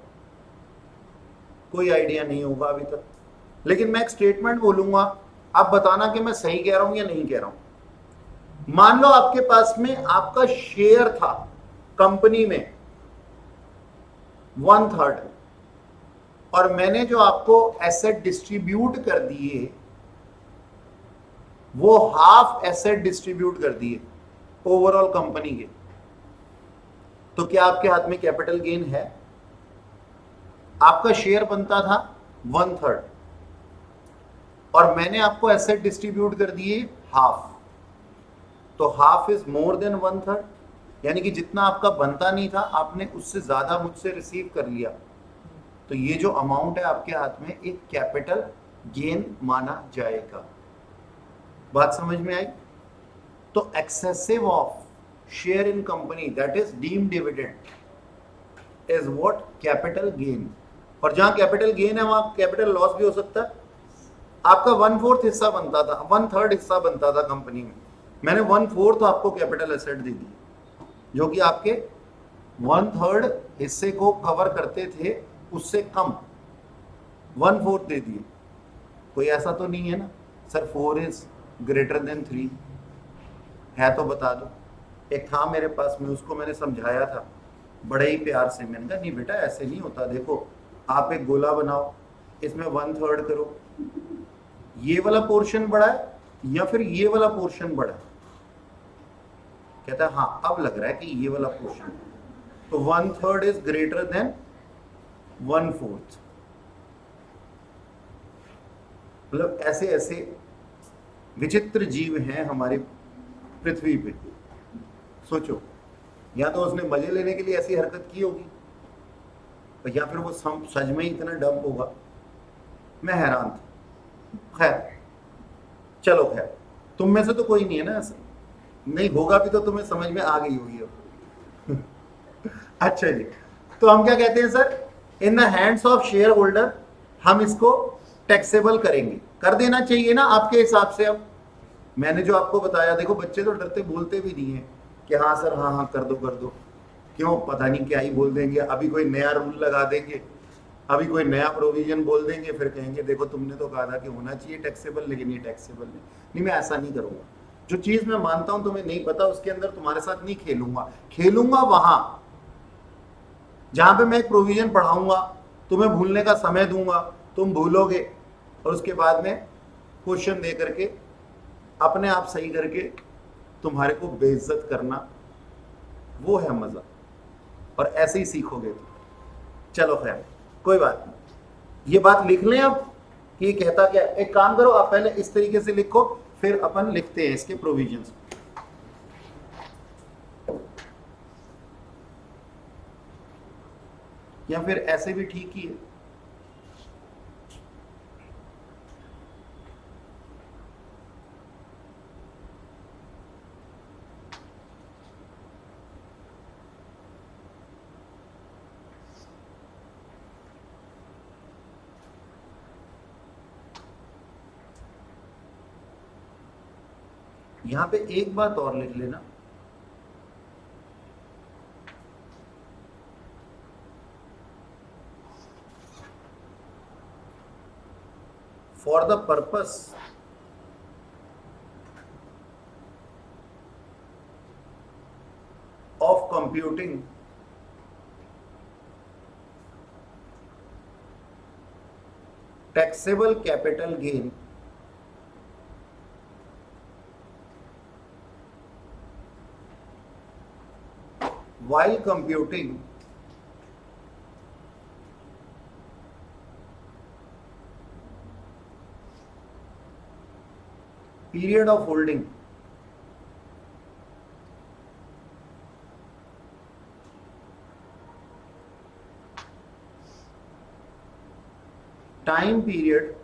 कोई आइडिया नहीं होगा अभी तक, लेकिन मैं एक स्टेटमेंट बोलूंगा, आप बताना कि मैं सही कह रहा हूं या नहीं कह रहा हूं। मान लो आपके पास में आपका शेयर था कंपनी में 1/3, और मैंने जो आपको एसेट डिस्ट्रीब्यूट कर दिए वो हाफ एसेट डिस्ट्रीब्यूट कर दिए ओवरऑल कंपनी के, तो क्या आपके हाथ में कैपिटल गेन है? आपका शेयर बनता था 1/3 और मैंने आपको एसेट डिस्ट्रीब्यूट कर दिए हाफ, तो हाफ इज मोर देन 1/3, यानी कि जितना आपका बनता नहीं था आपने उससे ज्यादा मुझसे रिसीव कर लिया, तो ये जो अमाउंट है आपके हाथ में एक कैपिटल गेन माना जाएगा। बात समझ में आई? तो excessive of share in company that is deemed dividend is what? Capital gain. और जहां कैपिटल गेन है वहां कैपिटल लॉस भी हो सकता है। आपका 1/4 हिस्सा बनता था, 1/3 हिस्सा बनता था कंपनी में, मैंने 1/4 आपको कैपिटल एसेट दे दी, जो कि आपके 1/3 हिस्से को कवर करते थे, उससे कम 1/4 दे दिए। कोई ऐसा तो नहीं है ना सर 4 इज ग्रेटर देन 3? है तो बता दो। एक था मेरे पास में, उसको मैंने समझाया था बड़े ही प्यार से, मैंने कहा नहीं बेटा ऐसे नहीं होता, देखो आप एक गोला बनाओ, इसमें 1/3 करो, ये वाला पोर्शन बड़ा है या फिर ये वाला पोर्शन बड़ा है? कहता है हाँ अब लग रहा है कि ये वाला पोर्शन, तो 1/3 इज ग्रेटर देन 1/4। मतलब ऐसे ऐसे विचित्र जीव हैं हमारी पृथ्वी पे। सोचो, या तो उसने मजे लेने के लिए ऐसी हरकत की होगी, या फिर वो सच में ही इतना डम होगा। मैं हैरान था। खैर चलो, खैर तुम में से तो कोई नहीं है ना ऐसा, नहीं होगा भी तो तुम्हें समझ में आ गई होगी अब। अच्छा जी, तो हम क्या कहते हैं sir, in the hands of share holder हम इसको टैक्सेबल करेंगे, कर देना चाहिए ना आपके हिसाब से। अब मैंने जो आपको बताया, देखो बच्चे तो डरते बोलते भी नहीं है कि हाँ सर हाँ हाँ कर दो, क्यों पता नहीं क्या ही बोल देंगे, अभी कोई नया रूल लगा देंगे, अभी कोई नया प्रोविजन बोल देंगे, फिर कहेंगे देखो तुमने तो कहा था कि होना चाहिए टैक्सेबल, लेकिन ये टैक्सेबल नहीं। मैं ऐसा नहीं करूंगा। जो चीज मैं मानता हूं तुम्हें नहीं पता, उसके अंदर तुम्हारे साथ नहीं खेलूंगा। खेलूंगा वहां जहां पे मैं एक प्रोविजन पढ़ाऊंगा, तुम्हें भूलने का समय दूंगा, तुम भूलोगे, और उसके बाद में क्वेश्चन दे करके अपने आप सही करके तुम्हारे को बेइज्जत करना, वो है मजा, और ऐसे ही सीखोगे। चलो खैर कोई बात नहीं, ये बात लिख लें अब कि ये कहता क्या। एक काम करो, आप पहले इस तरीके से लिखो, फिर अपन लिखते हैं इसके प्रोविजंस। या फिर ऐसे भी ठीक ही है। यहां पे एक बात और लिख लेना, for the purpose of computing taxable capital gain while computing period of holding time period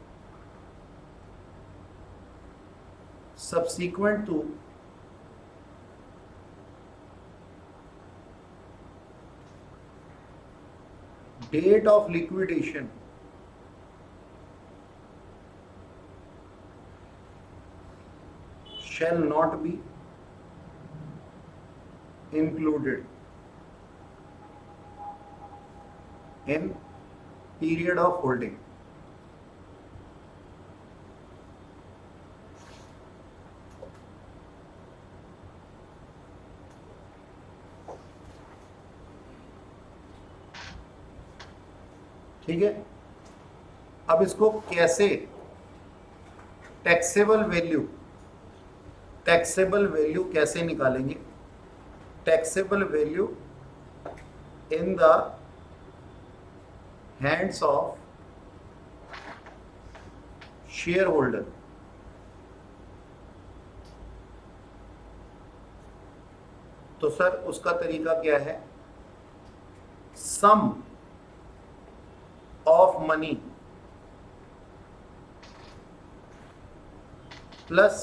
subsequent to date of liquidation shall not be included in period of holding. ठीक है, अब इसको कैसे टैक्सेबल वैल्यू कैसे निकालेंगे? Taxable value in the hands of share holder. तो सर उसका तरीका क्या है? Sum of money plus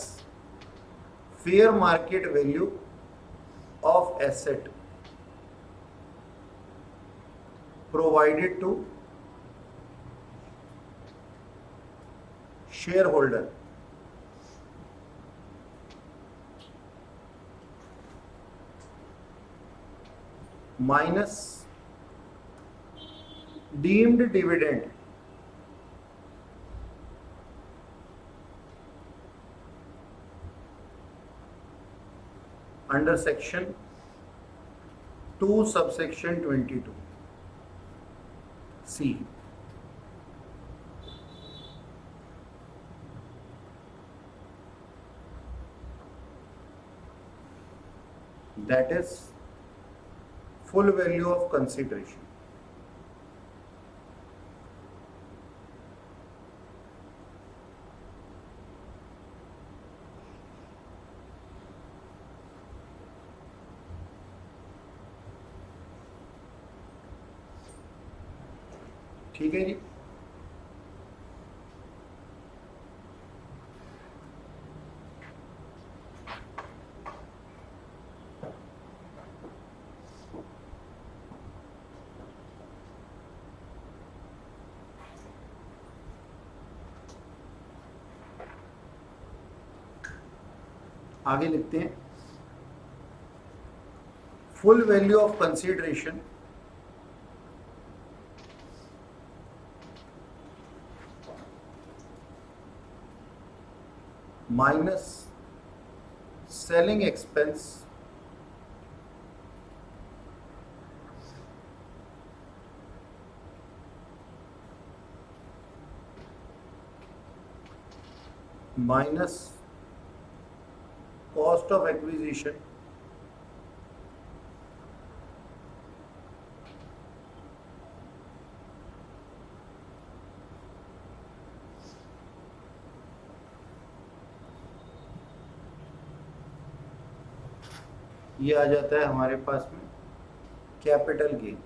fair market value of asset provided to share holder minus deemed dividend under section 2 subsection 22 C. That is full value of consideration. ठीक है जी। आगे लिखते हैं, full value of consideration minus selling expense minus cost of acquisition ये आ जाता है हमारे पास में कैपिटल गेन।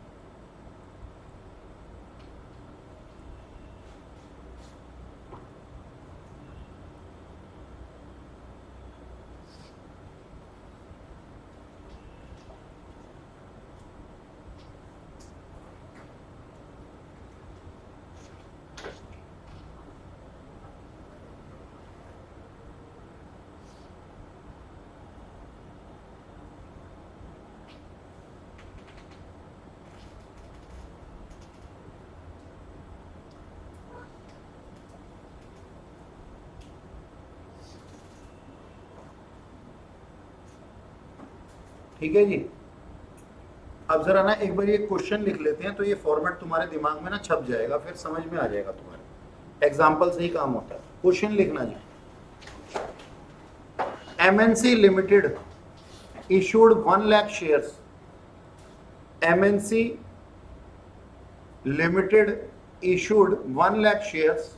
ठीक है जी। अब जरा ना एक बार ये क्वेश्चन लिख लेते हैं तो ये फॉर्मेट तुम्हारे दिमाग में ना छप जाएगा, फिर समझ में आ जाएगा तुम्हारे। एग्जाम्पल से ही काम होता है। क्वेश्चन लिखना जी, MNC limited issued 1 lakh shares. MNC Limited issued 1 lakh shares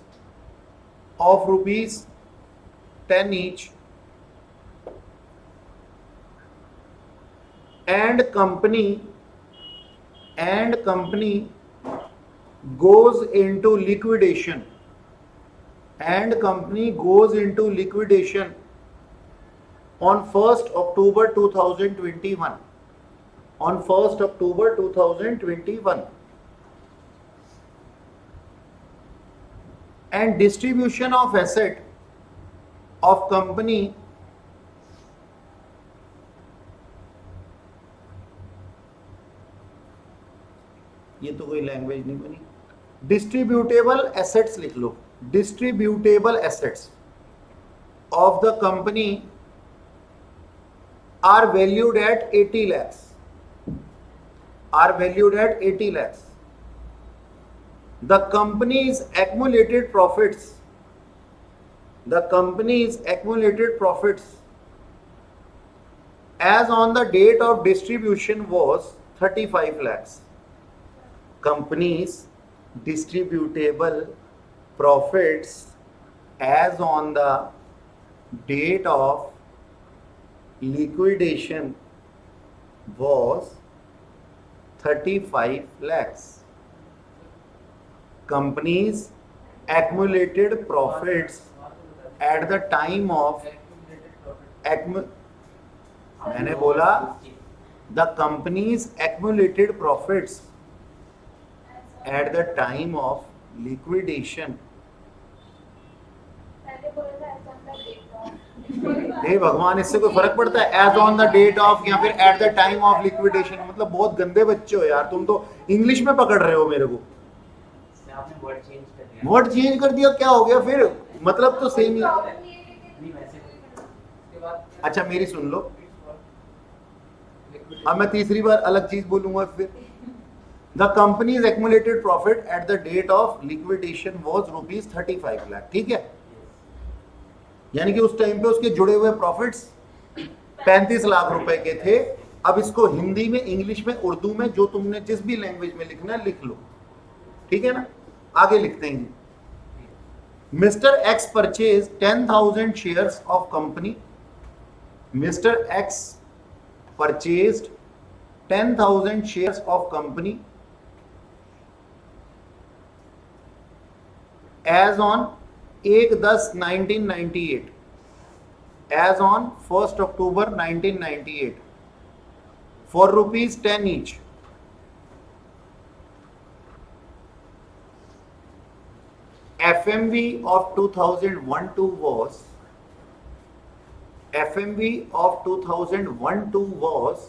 of rupees 10 each, and company goes into liquidation, on 1st October 2021. On 1st October 2021. And distribution of asset of company language नहीं बनी। डिस्ट्रीब्यूटेबल एसेट्स लिख लो, distributable assets of the company are valued at 80 lakhs, are valued at 80 lakhs. The company's accumulated profits, the company's accumulated profits as on the date of distribution was 35 lakhs. Company's distributable profits as on the date of liquidation was 35 lakhs. Company's accumulated profits at the time of मैंने बोला the company's accumulated profits at the time of liquidation. पहले बोला था ऐसा का डेट हे भगवान, इससे कोई फर्क पड़ता है? As on the date of या फिर at the time of liquidation? मतलब बहुत गंदे बच्चे हो यार तुम तो, इंग्लिश में पकड़ रहे हो मेरे को। आपने वर्ड चेंज कर दिया। वर्ड चेंज कर दिया, क्या हो गया फिर? मतलब तो सेम ही। नहीं वैसे उसके बाद अच्छा मेरी सुन लो, अब मैं तीसरी बार अलग चीज बोलूंगा फिर। The company's accumulated profit at the date of liquidation was ₹35 lakh, ठीक है? यानी कि उस टाइम पे उसके जुड़े हुए प्रॉफिट्स 35 लाख रुपए के थे। अब इसको हिंदी में, इंग्लिश में, उर्दू में, जो तुमने जिस भी लैंग्वेज में लिखना है लिख लो, ठीक है ना? आगे लिखते हैं। Mister X purchase 10,000 shares of company. Mister x purchased 10,000 shares of company as on 1/10/1998, as on 1st October 1998 for ₹10 each. FMV of 2001-2 was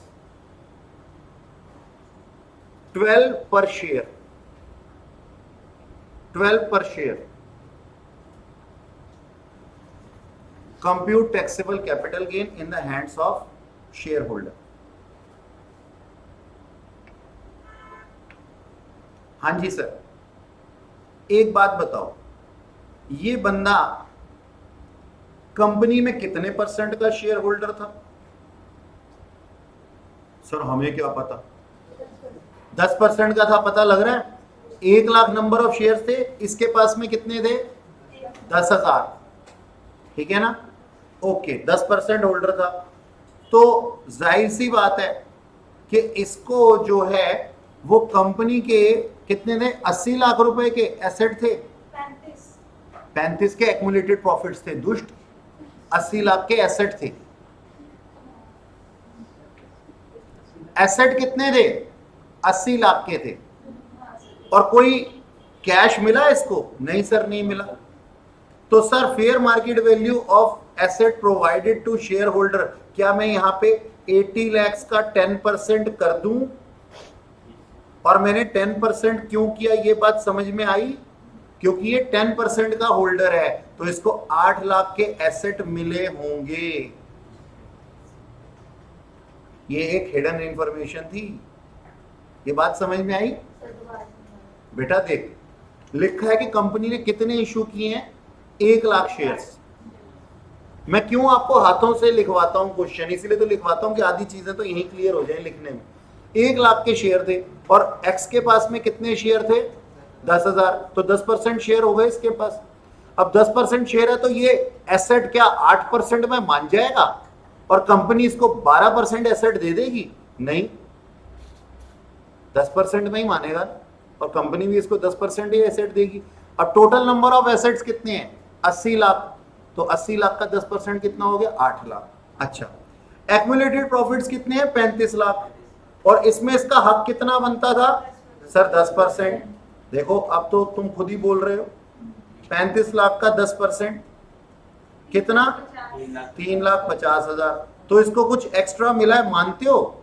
12 per share. 12 per share. Compute taxable capital gain in the hands of shareholder. हाँ जी सर, एक बात बताओ, ये बंदा कंपनी में कितने परसेंट का शेयर होल्डर था? सर हमें क्या पता, 10% का था, पता लग रहा है। 1 लाख नंबर ऑफ शेयर थे, इसके पास में कितने थे? 10,000, ठीक है ना? ओके, 10% होल्डर था, तो जाहिर सी बात है कि इसको जो है वो कंपनी के कितने थे? 80 लाख रुपए के एसेट थे, 35 के एक्युमुलेटेड प्रॉफिट्स थे, दुष्ट 80 लाख के एसेट थे। एसेट कितने थे? 80 लाख के थे। और कोई कैश मिला इसको? नहीं सर, नहीं मिला। तो sir fair market value of asset provided to share holder, क्या मैं यहां पे 80 लाख का 10% कर दूं? और मैंने 10% क्यों किया, ये बात समझ में आई? क्योंकि ये 10% का होल्डर है, तो इसको 8 लाख के एसेट मिले होंगे। ये एक हिडन इंफॉर्मेशन थी, ये बात समझ में आई? बेटा देख, लिखा है कि कंपनी ने कितने इशू किए हैं? 1 लाख शेयर्स। मैं क्यों आपको हाथों से लिखवाता हूं क्वेश्चन, इसलिए तो लिखवाता हूं कि आधी चीजें तो यही क्लियर हो जाए लिखने में। 1 लाख के शेयर थे और एक्स के पास में कितने शेयर थे? 10,000, तो 10% शेयर हो गए इसके पास। अब 10% शेयर है तो ये एसेट क्या 8% में मान जाएगा और कंपनी इसको 12% एसेट दे देगी? नहीं, 10% में ही मानेगा और कंपनी भी इसको 10% ही एसेट देगी। अब टोटल नंबर ऑफ एसेट्स कितने हैं? 80 लाख, तो 80 लाख का 10% कितना हो गया? 8 लाख। अच्छा, एक्युमुलेटेड प्रॉफिट्स कितने हैं? 35 लाख। और इसमें इसका हक कितना बनता था? सर 10%। देखो अब तो तुम खुद ही बोल रहे हो, 35 लाख का 10% कितना? 3,50,000। तो इसको कुछ एक्स्ट्रा मिला है, मानते हो?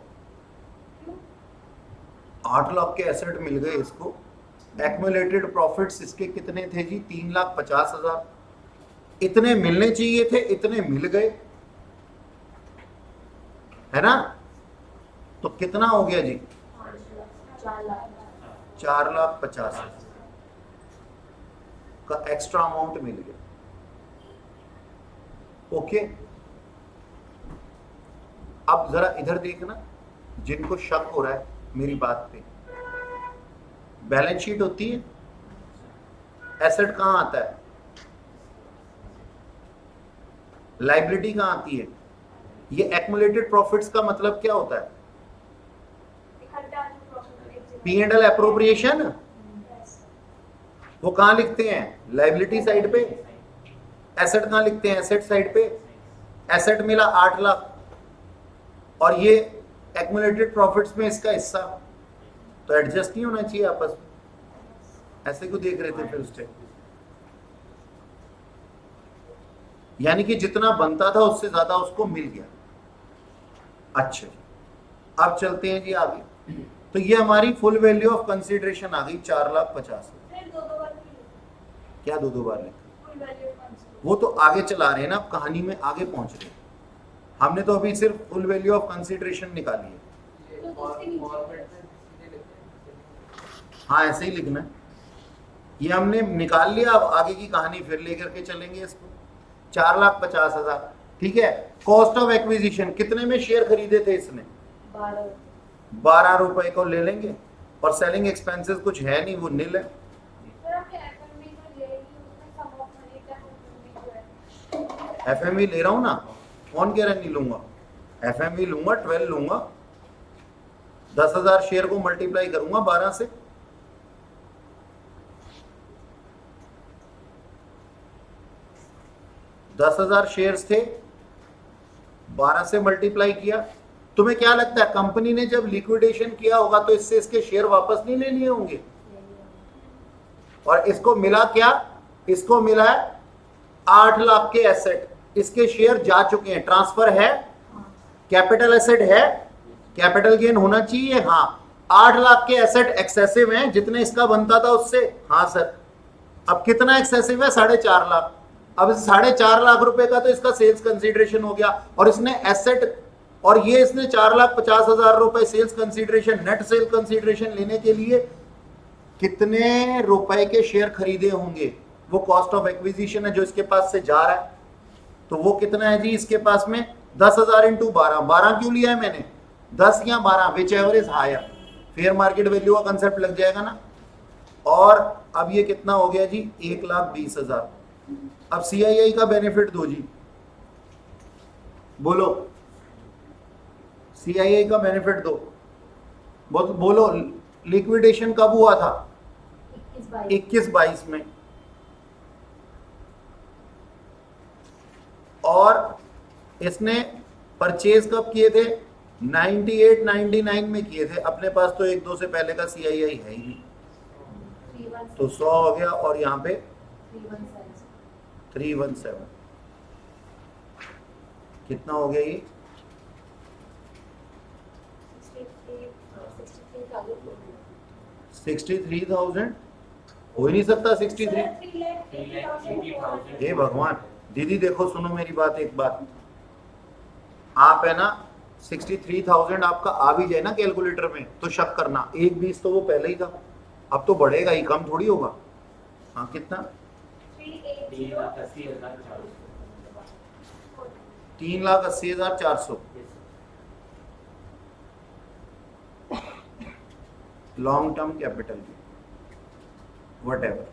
8 लाख के एसेट मिल गए इसको, एक्मुलेटेड प्रॉफिट्स इसके कितने थे जी? 3,50,000। इतने मिलने चाहिए थे, इतने मिल गए, है ना? तो कितना हो गया जी? 4,50,000 का एक्स्ट्रा अमाउंट मिल गया। ओके, अब जरा इधर देखना, जिनको शक हो रहा है मेरी बात पे। बैलेंस शीट होती है, एसेट कहां आता है? लाइबिलिटी कहां आती है? ये एक्मुलेटेड प्रॉफिट्स का मतलब क्या होता है? P&L appropriation. वो कहां लिखते हैं? लाइबिलिटी साइड पे। एसेट कहां लिखते हैं? एसेट साइड पे। एसेट मिला 8 लाख और ये एक्मुलेटेड प्रॉफिट्स में इसका हिस्सा, तो एडजस्ट नहीं होना चाहिए आपस में? ऐसे क्यों देख रहे थे फिर उस टाइम? यानी कि जितना बनता था उससे ज्यादा उसको मिल गया। अच्छा, अब चलते हैं जी आगे। तो ये हमारी फुल वैल्यू ऑफ कंसीडरेशन आ गई 4,50,000। फिर दो बार क्या दो बार लिखा? Full value of consideration. वो तो आगे चला रहे हैं ना, अब कहानी में आगे पहुंच रहे हैं। हमने तो अभी सिर्फ फुल वैल्यू ऑफ कंसीडरेशन निकाली है। हाँ, ऐसे ही लिखना है। ये हमने निकाल लिया, अब आगे की कहानी फिर लेकर के चलेंगे इसको। 4,50,000, ठीक है। कॉस्ट ऑफ एक्विजिशन, कितने में शेयर खरीदे थे इसने? 12 रुपए को ले लेंगे, और सेलिंग एक्सपेंसेस कुछ है नहीं, वो नील है। एफएमवी ले रहा हूं ना, कौन कह रहा है नहीं लूंगा? एफएमवी लूंगा, 12 लूंगा, 10,000 शेयर को मल्टीप्लाई करूंगा 12 से, $10,000 शेयर्स थे, 12 से मल्टीप्लाई किया। तुम्हें क्या लगता है कंपनी ने जब लिक्विडेशन किया होगा तो इससे इसके शेयर वापस नहीं ले लिए होंगे? और इसको मिला क्या? इसको मिला है 8 लाख के एसेट, इसके शेयर जा चुके हैं, ट्रांसफर है, कैपिटल एसेट है, कैपिटल गेन होना चाहिए। हाँ, 8 लाख के एसेट एक्सेसिव हैं, जितने इसका बनता था उससे। हाँ सर, अब कितना एक्सेसिव है? 4.5 लाख। अब 4.5 लाख रुपए का तो इसका सेल्स कंसीडरेशन हो गया, और इसने एसेट, और ये इसने 4,50,000 रुपए sales consideration, net sale consideration लेने के लिए कितने रुपए के शेयर खरीदे होंगे? वो कॉस्ट ऑफ एक्विजिशन है जो इसके पास से जा रहा है। तो वो कितना है जी इसके पास में? 10,000 इंटू 12। 12 क्यों लिया है मैंने? 10 या 12, whichever is higher. Fair market value का कंसेप्ट लग जाएगा ना। और अब ये कितना हो गया जी? 1,20,000। अब सीआईआई का बेनिफिट दो जी, बोलो सीआईआई का बेनिफिट दो। बोलो लिक्विडेशन कब हुआ था? 21-22 में। और इसने परचेज कब किए थे? 98-99 में किए थे। अपने पास तो 1-2 से पहले का सीआईआई है ही नहीं, तो 100 हो गया, और यहाँ पे 317। कितना हो गया ये? 63,000 हो ही नहीं सकता। 63, हे भगवान। दीदी देखो, सुनो मेरी बात, एक बात, आप है ना 63,000 आपका आ भी जाए ना कैलकुलेटर में तो शक करना, 1,20 तो वो पहले ही था, अब तो बढ़ेगा ही, कम थोड़ी होगा। हाँ, कितना? 3,80,400 long term capital, what ever.